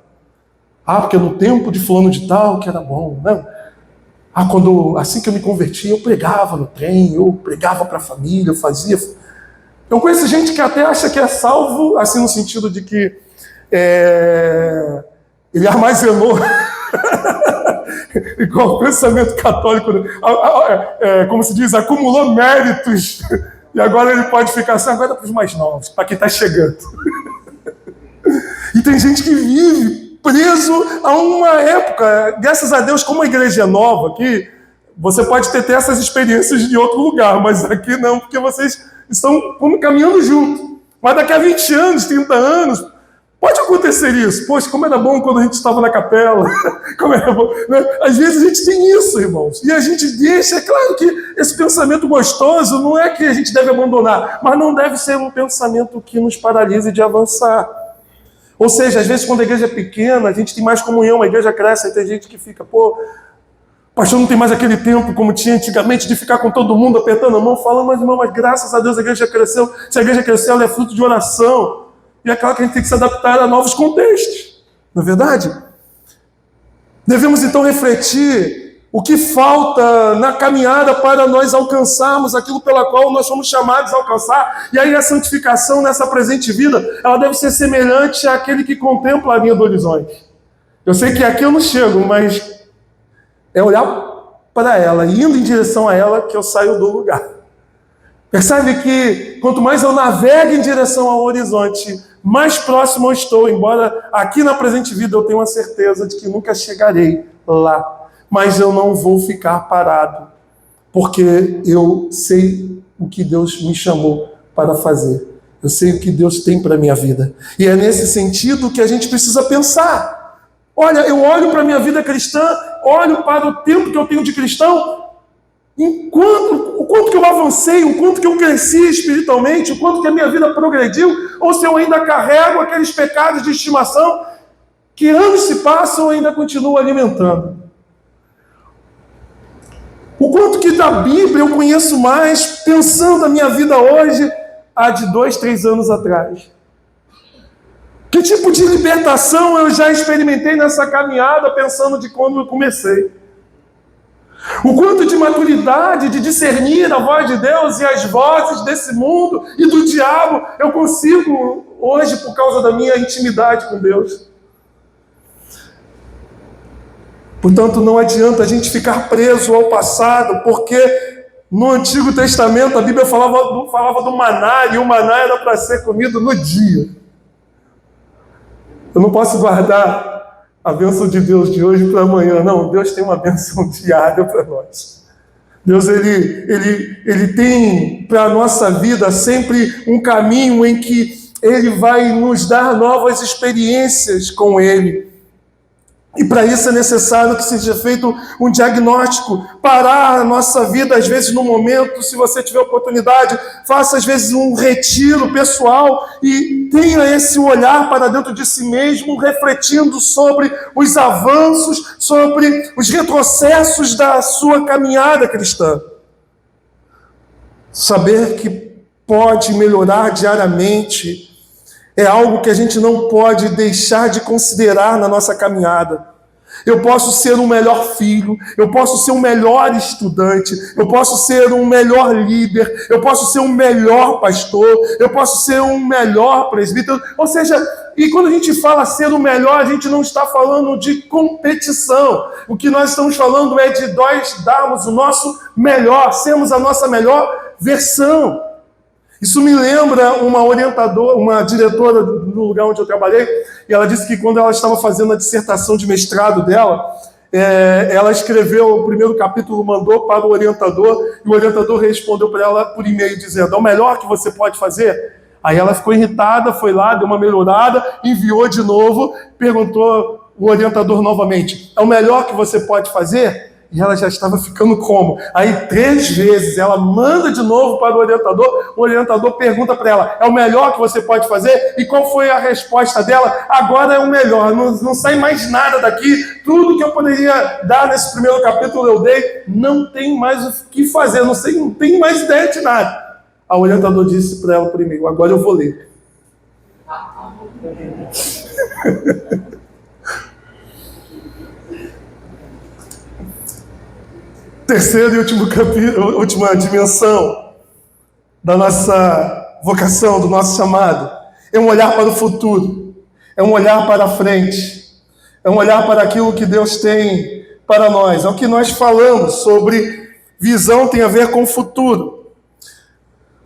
Ah, porque no tempo de fulano de tal que era bom, né? Ah, assim que eu me converti, eu pregava no trem, eu pregava para a família, eu fazia. Eu conheço gente que até acha que é salvo, assim, no sentido de que ele armazenou, igual o pensamento católico, como se diz, acumulou méritos, e agora ele pode ficar assim, agora é para os mais novos, para quem está chegando. E tem gente que vive preso a uma época. Graças a Deus, como a igreja é nova aqui, você pode ter essas experiências em outro lugar, mas aqui não, porque vocês estão caminhando junto. Mas daqui a 20 anos, 30 anos, pode acontecer isso. Poxa, como era bom quando a gente estava na capela. Como era bom, né? Às vezes a gente tem isso, irmãos. E a gente deixa, é claro que esse pensamento gostoso não é que a gente deve abandonar, mas não deve ser um pensamento que nos paralise de avançar. Ou seja, às vezes quando a igreja é pequena, a gente tem mais comunhão, a igreja cresce, aí tem gente que fica, o pastor não tem mais aquele tempo como tinha antigamente de ficar com todo mundo apertando a mão, falando, mas irmão, mas graças a Deus a igreja cresceu. Se a igreja cresceu, ela é fruto de oração. E é claro que a gente tem que se adaptar a novos contextos. Não é verdade? Devemos então refletir o que falta na caminhada para nós alcançarmos aquilo pela qual nós somos chamados a alcançar. E aí a santificação nessa presente vida, ela deve ser semelhante àquele que contempla a linha do horizonte. Eu sei que aqui eu não chego, mas é olhar para ela, e indo em direção a ela, que eu saio do lugar. Percebe que quanto mais eu navego em direção ao horizonte, mais próximo eu estou, embora aqui na presente vida eu tenha uma certeza de que nunca chegarei lá. Mas eu não vou ficar parado, porque eu sei o que Deus me chamou para fazer. Eu sei o que Deus tem para a minha vida. E é nesse sentido que a gente precisa pensar. Olha, eu olho para a minha vida cristã, olho para o tempo que eu tenho de cristão, o quanto que eu avancei, o quanto que eu cresci espiritualmente, o quanto que a minha vida progrediu, ou se eu ainda carrego aqueles pecados de estimação que anos se passam e ainda continuo alimentando. O quanto que da Bíblia eu conheço mais pensando a minha vida hoje há de 2, 3 anos atrás. Que tipo de libertação eu já experimentei nessa caminhada pensando de quando eu comecei. O quanto de maturidade, de discernir a voz de Deus e as vozes desse mundo e do diabo eu consigo hoje por causa da minha intimidade com Deus. Portanto, não adianta a gente ficar preso ao passado, porque no Antigo Testamento a Bíblia falava do maná, e o maná era para ser comido no dia. Eu não posso guardar a bênção de Deus de hoje para amanhã, não. Deus tem uma bênção diária para nós. Deus, ele tem para a nossa vida sempre um caminho em que Ele vai nos dar novas experiências com Ele. E para isso é necessário que seja feito um diagnóstico, parar a nossa vida, às vezes no momento, se você tiver oportunidade, faça às vezes um retiro pessoal e tenha esse olhar para dentro de si mesmo, refletindo sobre os avanços, sobre os retrocessos da sua caminhada cristã. Saber que pode melhorar diariamente é algo que a gente não pode deixar de considerar na nossa caminhada. Eu posso ser um melhor filho, eu posso ser um melhor estudante, eu posso ser um melhor líder, eu posso ser um melhor pastor, eu posso ser um melhor presbítero. Ou seja, e quando a gente fala ser o melhor, a gente não está falando de competição. O que nós estamos falando é de nós darmos o nosso melhor, sermos a nossa melhor versão. Isso me lembra uma orientadora, uma diretora no lugar onde eu trabalhei, e ela disse que quando ela estava fazendo a dissertação de mestrado dela, ela escreveu o primeiro capítulo, mandou para o orientador, e o orientador respondeu para ela por e-mail dizendo: é o melhor que você pode fazer? Aí ela ficou irritada, foi lá, deu uma melhorada, enviou de novo, perguntou o orientador novamente: é o melhor que você pode fazer? E ela já estava ficando como? Aí 3 vezes ela manda de novo para o orientador pergunta para ela: é o melhor que você pode fazer? E qual foi a resposta dela? Agora é o melhor, não sai mais nada daqui, tudo que eu poderia dar nesse primeiro capítulo eu dei, não tem mais o que fazer, não tem mais ideia de nada. A orientador disse para ela primeiro: agora eu vou ler. terceiro e último capítulo, última dimensão da nossa vocação, do nosso chamado, é um olhar para o futuro, é um olhar para a frente, é um olhar para aquilo que Deus tem para nós. É o que nós falamos sobre visão tem a ver com o futuro.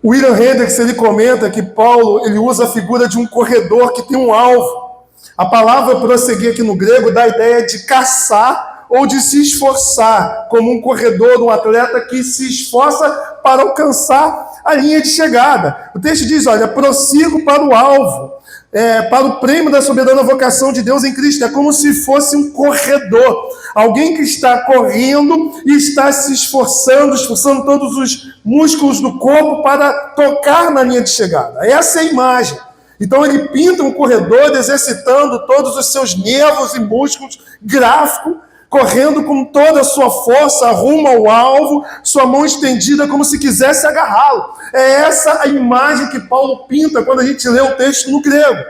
O William Hendricks, ele comenta que Paulo, ele usa a figura de um corredor que tem um alvo. A palavra prosseguir aqui no grego dá a ideia de caçar ou de se esforçar, como um corredor, um atleta que se esforça para alcançar a linha de chegada. O texto diz, olha, prossigo para o alvo, para o prêmio da soberana vocação de Deus em Cristo. É como se fosse um corredor, alguém que está correndo e está se esforçando todos os músculos do corpo para tocar na linha de chegada. Essa é a imagem. Então ele pinta um corredor exercitando todos os seus nervos e músculos, gráfico, correndo com toda a sua força rumo ao alvo, sua mão estendida como se quisesse agarrá-lo. É essa a imagem que Paulo pinta quando a gente lê o texto no grego.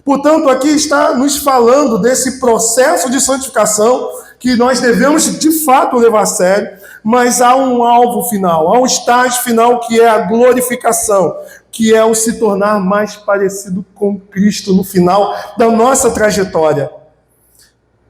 Portanto, aqui está nos falando desse processo de santificação que nós devemos de fato levar a sério, mas há um alvo final, há um estágio final que é a glorificação, que é o se tornar mais parecido com Cristo no final da nossa trajetória.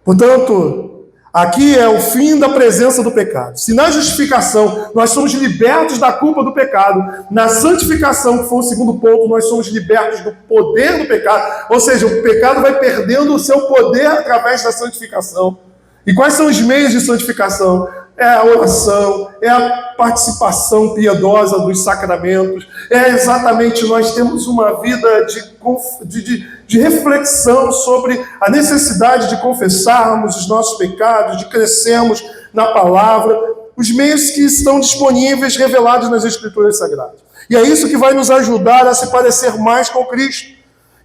Portanto, aqui é o fim da presença do pecado. Se na justificação nós somos libertos da culpa do pecado, na santificação, que foi o segundo ponto, nós somos libertos do poder do pecado, ou seja, o pecado vai perdendo o seu poder através da santificação. E quais são os meios de santificação? É a oração, é a participação piedosa dos sacramentos, é exatamente nós temos uma vida de reflexão sobre a necessidade de confessarmos os nossos pecados, de crescermos na palavra, os meios que estão disponíveis, revelados nas Escrituras Sagradas. E é isso que vai nos ajudar a se parecer mais com Cristo.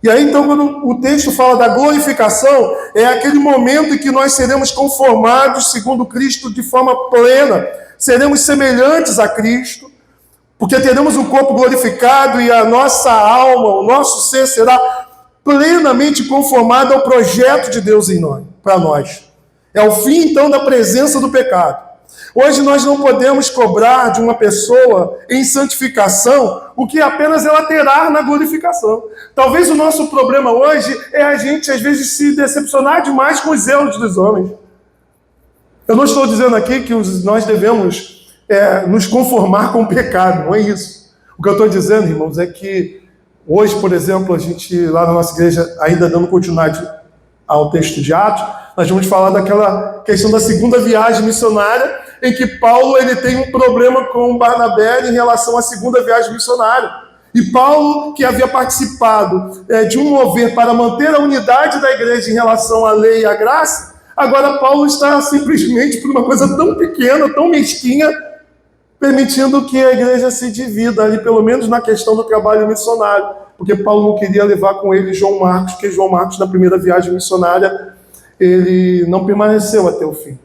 E aí, então, quando o texto fala da glorificação, é aquele momento em que nós seremos conformados segundo Cristo de forma plena, seremos semelhantes a Cristo, porque teremos um corpo glorificado e a nossa alma, o nosso ser será plenamente conformado ao projeto de Deus em nós, para nós. É o fim, então, da presença do pecado. Hoje nós não podemos cobrar de uma pessoa em santificação o que apenas ela terá na glorificação. Talvez o nosso problema hoje é a gente, às vezes, se decepcionar demais com os zelos dos homens. Eu não estou dizendo aqui que nós devemos nos conformar com o pecado, não é isso. O que eu estou dizendo, irmãos, é que hoje, por exemplo, a gente, lá na nossa igreja, ainda dando continuidade ao texto de Atos, nós vamos falar daquela questão da segunda viagem missionária, em que Paulo ele tem um problema com Barnabé em relação à segunda viagem missionária. E Paulo, que havia participado de um mover para manter a unidade da igreja em relação à lei e à graça, agora Paulo está simplesmente, por uma coisa tão pequena, tão mesquinha, permitindo que a igreja se divida ali, pelo menos na questão do trabalho missionário, porque Paulo não queria levar com ele João Marcos, porque João Marcos, na primeira viagem missionária, ele não permaneceu até o fim.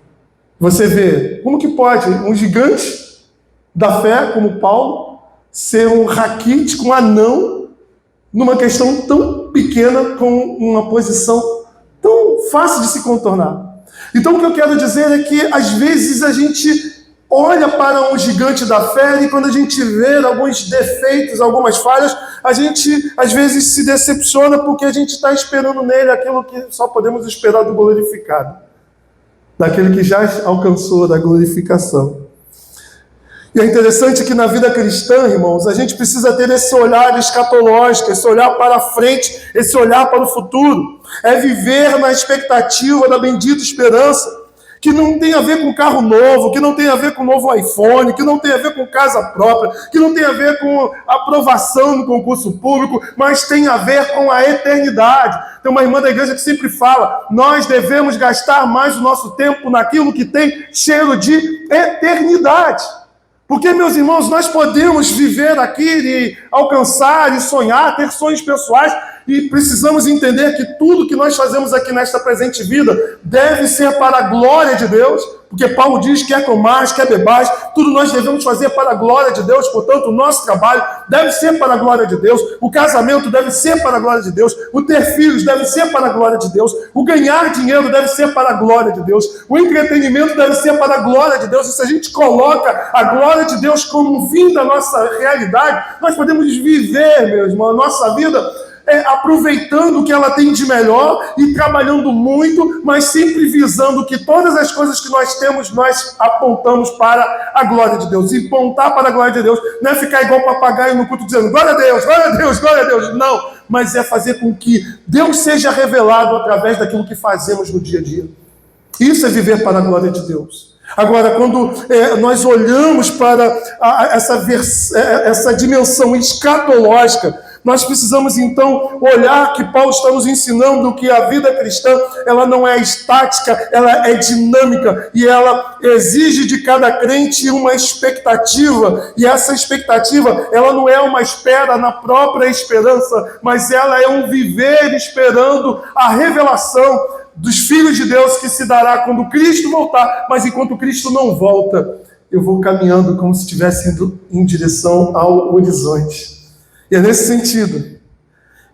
Você vê, como que pode um gigante da fé, como Paulo, ser um raquítico, um anão, numa questão tão pequena, com uma posição tão fácil de se contornar? Então, o que eu quero dizer é que, às vezes, a gente olha para um gigante da fé e quando a gente vê alguns defeitos, algumas falhas, a gente, às vezes, se decepciona porque a gente está esperando nele aquilo que só podemos esperar do glorificado, daquele que já alcançou da glorificação. E é interessante que na vida cristã, irmãos, a gente precisa ter esse olhar escatológico, esse olhar para frente, esse olhar para o futuro. É viver na expectativa da bendita esperança, que não tem a ver com carro novo, que não tem a ver com novo iPhone, que não tem a ver com casa própria, que não tem a ver com aprovação no concurso público, mas tem a ver com a eternidade. Tem uma irmã da igreja que sempre fala, nós devemos gastar mais o nosso tempo naquilo que tem cheiro de eternidade. Porque, meus irmãos, nós podemos viver aqui e alcançar e sonhar, ter sonhos pessoais E precisamos entender que tudo que nós fazemos aqui nesta presente vida deve ser para a glória de Deus, porque Paulo diz: quer comais, quer bebais, tudo nós devemos fazer para a glória de Deus. Portanto, o nosso trabalho deve ser para a glória de Deus, o casamento deve ser para a glória de Deus, o ter filhos deve ser para a glória de Deus, o ganhar dinheiro deve ser para a glória de Deus, o entretenimento deve ser para a glória de Deus. E se a gente coloca a glória de Deus como um fim da nossa realidade, nós podemos viver, meu irmão, a nossa vida aproveitando o que ela tem de melhor e trabalhando muito, mas sempre visando que todas as coisas que nós temos, nós apontamos para a glória de Deus. E apontar para a glória de Deus não é ficar igual papagaio no culto dizendo glória a Deus, glória a Deus, glória a Deus. Não, mas é fazer com que Deus seja revelado através daquilo que fazemos no dia a dia. Isso é viver para a glória de Deus. Agora, quando nós olhamos para essa dimensão escatológica, nós precisamos então olhar que Paulo está nos ensinando que a vida cristã, ela não é estática, ela é dinâmica, e ela exige de cada crente uma expectativa, e essa expectativa, ela não é uma espera na própria esperança, mas ela é um viver esperando a revelação dos filhos de Deus que se dará quando Cristo voltar. Mas enquanto Cristo não volta, eu vou caminhando como se estivesse indo em direção ao horizonte. E é nesse sentido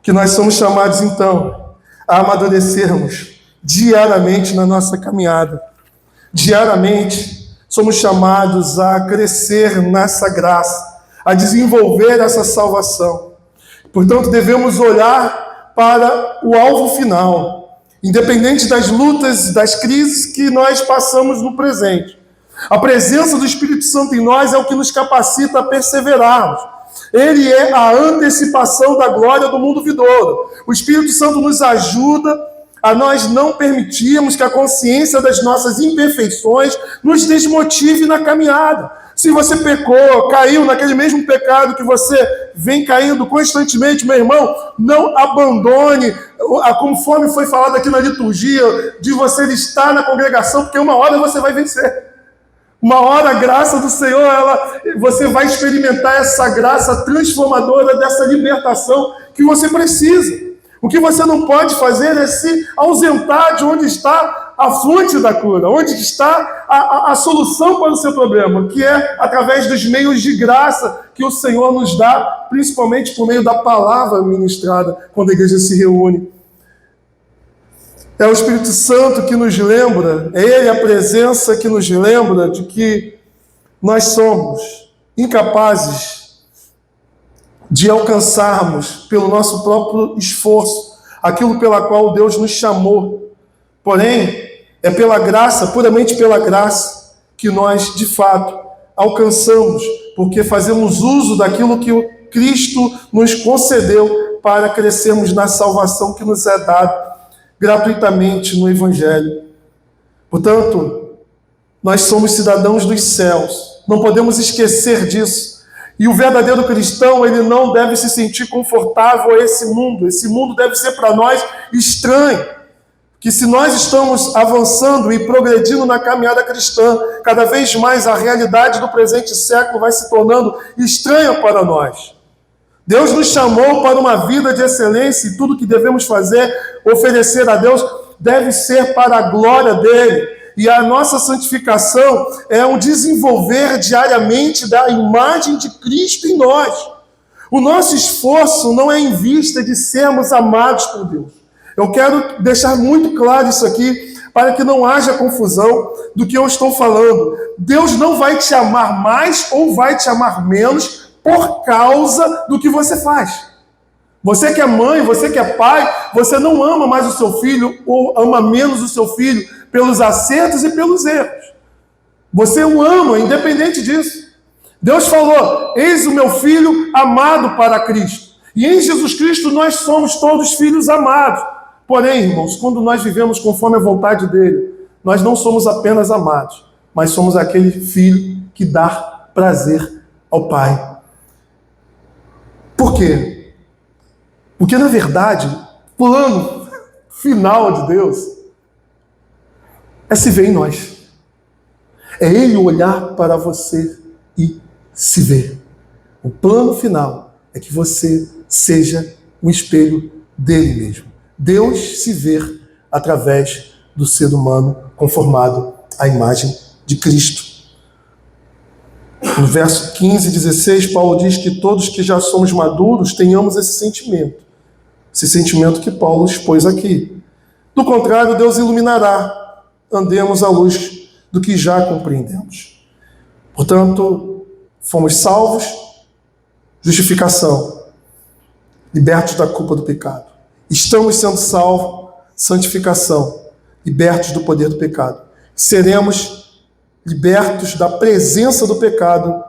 que nós somos chamados, então, a amadurecermos diariamente na nossa caminhada. Diariamente, somos chamados a crescer nessa graça, a desenvolver essa salvação. Portanto, devemos olhar para o alvo final, independente das lutas, das crises que nós passamos no presente. A presença do Espírito Santo em nós é o que nos capacita a perseverarmos. Ele é a antecipação da glória do mundo vindouro. O Espírito Santo nos ajuda a nós não permitirmos que a consciência das nossas imperfeições nos desmotive na caminhada. Se você pecou, caiu naquele mesmo pecado que você vem caindo constantemente, meu irmão, não abandone, conforme foi falado aqui na liturgia, de você estar na congregação, porque uma hora você vai vencer. Uma hora a graça do Senhor, você vai experimentar essa graça transformadora, dessa libertação que você precisa. O que você não pode fazer é se ausentar de onde está a fonte da cura, onde está a solução para o seu problema, que é através dos meios de graça que o Senhor nos dá, principalmente por meio da palavra ministrada, quando a igreja se reúne. É o Espírito Santo que nos lembra, é Ele a presença que nos lembra de que nós somos incapazes de alcançarmos pelo nosso próprio esforço aquilo pela qual Deus nos chamou. Porém, é pela graça, puramente pela graça, que nós, de fato, alcançamos, porque fazemos uso daquilo que o Cristo nos concedeu para crescermos na salvação que nos é dada gratuitamente no Evangelho. Portanto, nós somos cidadãos dos céus, não podemos esquecer disso. E o verdadeiro cristão, ele não deve se sentir confortável a esse mundo deve ser para nós estranho, que se nós estamos avançando e progredindo na caminhada cristã, cada vez mais a realidade do presente século vai se tornando estranha para nós. Deus nos chamou para uma vida de excelência e tudo que devemos fazer, oferecer a Deus, deve ser para a glória dele. E a nossa santificação é um desenvolver diariamente da imagem de Cristo em nós. O nosso esforço não é em vista de sermos amados por Deus. Eu quero deixar muito claro isso aqui, para que não haja confusão do que eu estou falando. Deus não vai te amar mais ou vai te amar menos por causa do que você faz. Você que é mãe, você que é pai, você não ama mais o seu filho ou ama menos o seu filho pelos acertos e pelos erros. Você o ama, independente disso. Deus falou: eis o meu filho amado para Cristo. E em Jesus Cristo nós somos todos filhos amados. Porém, irmãos, quando nós vivemos conforme a vontade dele, nós não somos apenas amados, mas somos aquele filho que dá prazer ao Pai. Por quê? Porque, na verdade, o plano final de Deus é se ver em nós. É Ele olhar para você e se ver. O plano final é que você seja um espelho dele mesmo. Deus se vê através do ser humano conformado à imagem de Cristo. No verso 15 e 16, Paulo diz que todos que já somos maduros tenhamos esse sentimento que Paulo expôs aqui. Do contrário, Deus iluminará, andemos à luz do que já compreendemos. Portanto, fomos salvos, justificação, libertos da culpa do pecado. Estamos sendo salvos, santificação, libertos do poder do pecado. Seremos libertos da presença do pecado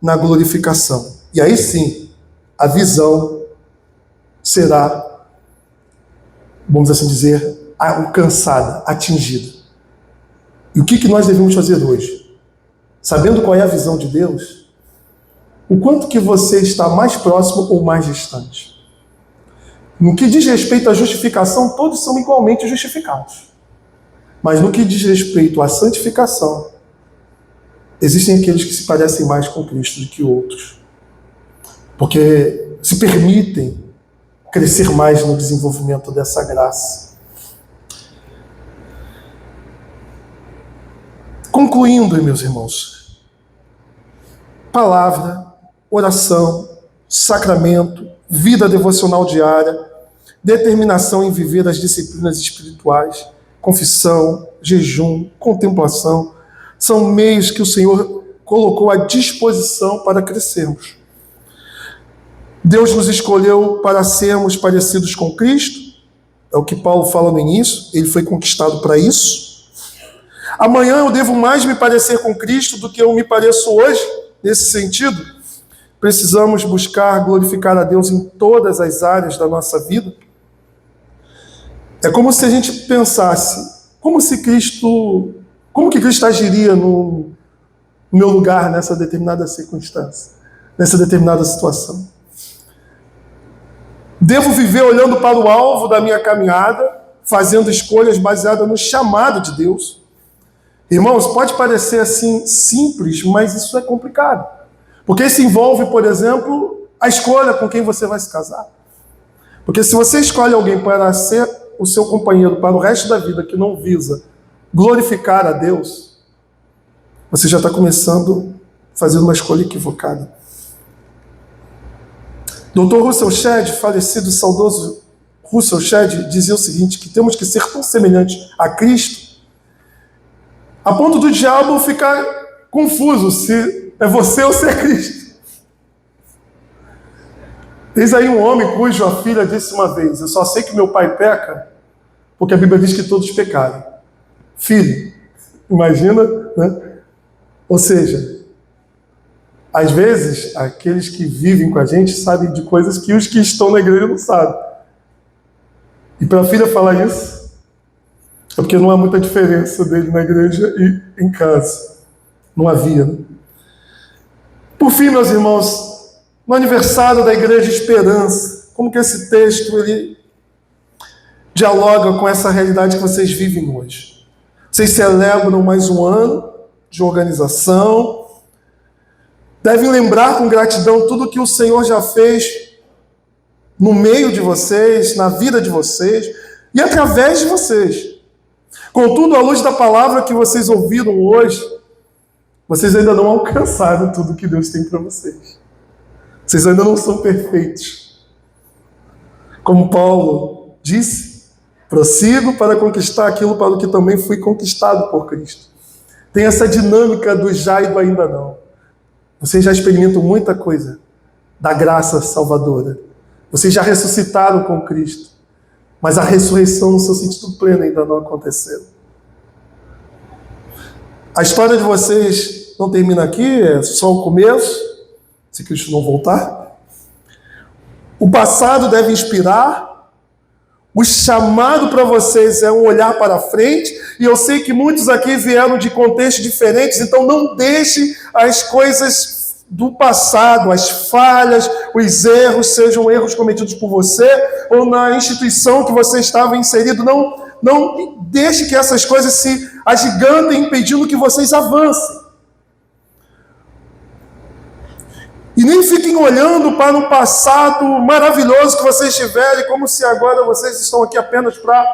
na glorificação. E aí sim, a visão será, vamos assim dizer, alcançada, atingida. E o que nós devemos fazer hoje? Sabendo qual é a visão de Deus, o quanto que você está mais próximo ou mais distante? No que diz respeito à justificação, todos são igualmente justificados. Mas no que diz respeito à santificação, existem aqueles que se parecem mais com Cristo do que outros, porque se permitem crescer mais no desenvolvimento dessa graça. Concluindo, meus irmãos, palavra, oração, sacramento, vida devocional diária, determinação em viver as disciplinas espirituais, confissão, jejum, contemplação, são meios que o Senhor colocou à disposição para crescermos. Deus nos escolheu para sermos parecidos com Cristo, é o que Paulo fala no início, ele foi conquistado para isso. Amanhã eu devo mais me parecer com Cristo do que eu me pareço hoje, nesse sentido. Precisamos buscar glorificar a Deus em todas as áreas da nossa vida. É como se a gente pensasse, como que Cristo agiria no meu lugar nessa determinada circunstância, nessa determinada situação. Devo viver olhando para o alvo da minha caminhada, fazendo escolhas baseadas no chamado de Deus. Irmãos, pode parecer assim simples, mas isso é complicado. Porque isso envolve, por exemplo, a escolha com quem você vai se casar. Porque se você escolhe alguém para ser o seu companheiro para o resto da vida que não visa glorificar a Deus, você já está começando fazendo uma escolha equivocada. Dr. Russell Shedd, falecido saudoso Russell Shedd, dizia o seguinte, que temos que ser tão semelhantes a Cristo, a ponto do diabo ficar confuso se é você ou se é Cristo. Eis aí um homem cuja filha disse uma vez, eu só sei que meu pai peca, porque a Bíblia diz que todos pecaram. Filho, imagina, né? Ou seja, às vezes, aqueles que vivem com a gente sabem de coisas que os que estão na igreja não sabem. E para a filha falar isso, é porque não há muita diferença dele na igreja e em casa. Não havia, né? Por fim, meus irmãos, no aniversário da Igreja Esperança, como que esse texto ele dialoga com essa realidade que vocês vivem hoje? Vocês celebram mais um ano de organização, devem lembrar com gratidão tudo que o Senhor já fez no meio de vocês, na vida de vocês e através de vocês. Contudo, à luz da palavra que vocês ouviram hoje, vocês ainda não alcançaram tudo que Deus tem para vocês. Vocês ainda não são perfeitos. Como Paulo disse, prossigo para conquistar aquilo para o que também fui conquistado por Cristo. Tem essa dinâmica do já e do ainda não. Vocês já experimentam muita coisa da graça salvadora. Vocês já ressuscitaram com Cristo. Mas a ressurreição no seu sentido pleno ainda não aconteceu. A história de vocês não termina aqui, é só o começo, se Cristo não voltar. O passado deve inspirar. O chamado para vocês é um olhar para frente, e eu sei que muitos aqui vieram de contextos diferentes, então não deixe as coisas do passado, as falhas, os erros, sejam erros cometidos por você ou na instituição que você estava inserido. Não deixe que essas coisas se agigantem, impedindo que vocês avancem. E nem fiquem olhando para um passado maravilhoso que vocês tiverem, como se agora vocês estão aqui apenas para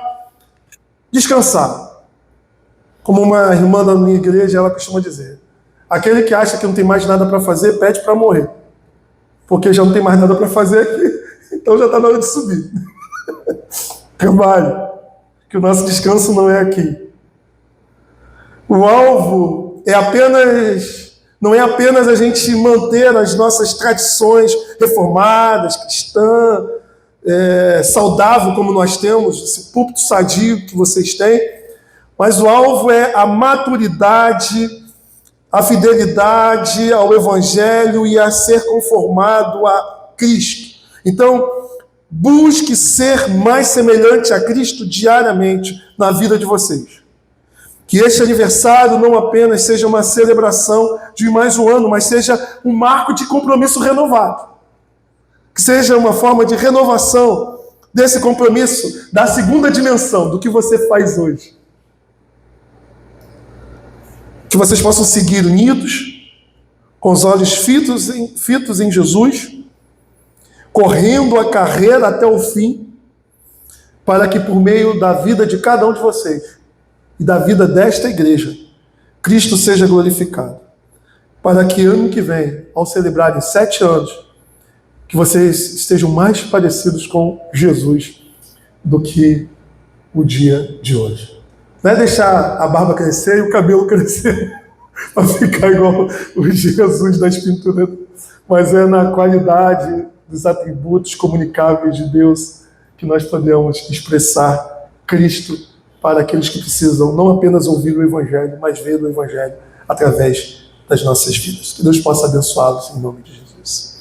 descansar. Como uma irmã da minha igreja, ela costuma dizer: aquele que acha que não tem mais nada para fazer, pede para morrer. Porque já não tem mais nada para fazer aqui, então já está na hora de subir. Trabalhe, que o nosso descanso não é aqui. O alvo não é apenas a gente manter as nossas tradições reformadas, cristãs, saudável como nós temos, esse púlpito sadio que vocês têm, mas o alvo é a maturidade, a fidelidade ao Evangelho e a ser conformado a Cristo. Então, busque ser mais semelhante a Cristo diariamente na vida de vocês. Que este aniversário não apenas seja uma celebração de mais um ano, mas seja um marco de compromisso renovado. Que seja uma forma de renovação desse compromisso, da segunda dimensão do que você faz hoje. Que vocês possam seguir unidos, com os olhos fitos em Jesus, correndo a carreira até o fim, para que por meio da vida de cada um de vocês e da vida desta igreja, Cristo seja glorificado. Para que ano que vem, ao celebrarem 7 anos, que vocês estejam mais parecidos com Jesus do que o dia de hoje. Não é deixar a barba crescer e o cabelo crescer para ficar igual o Jesus das pinturas, mas é na qualidade dos atributos comunicáveis de Deus que nós podemos expressar Cristo para aqueles que precisam não apenas ouvir o Evangelho, mas ver o Evangelho através das nossas vidas. Que Deus possa abençoá-los em nome de Jesus.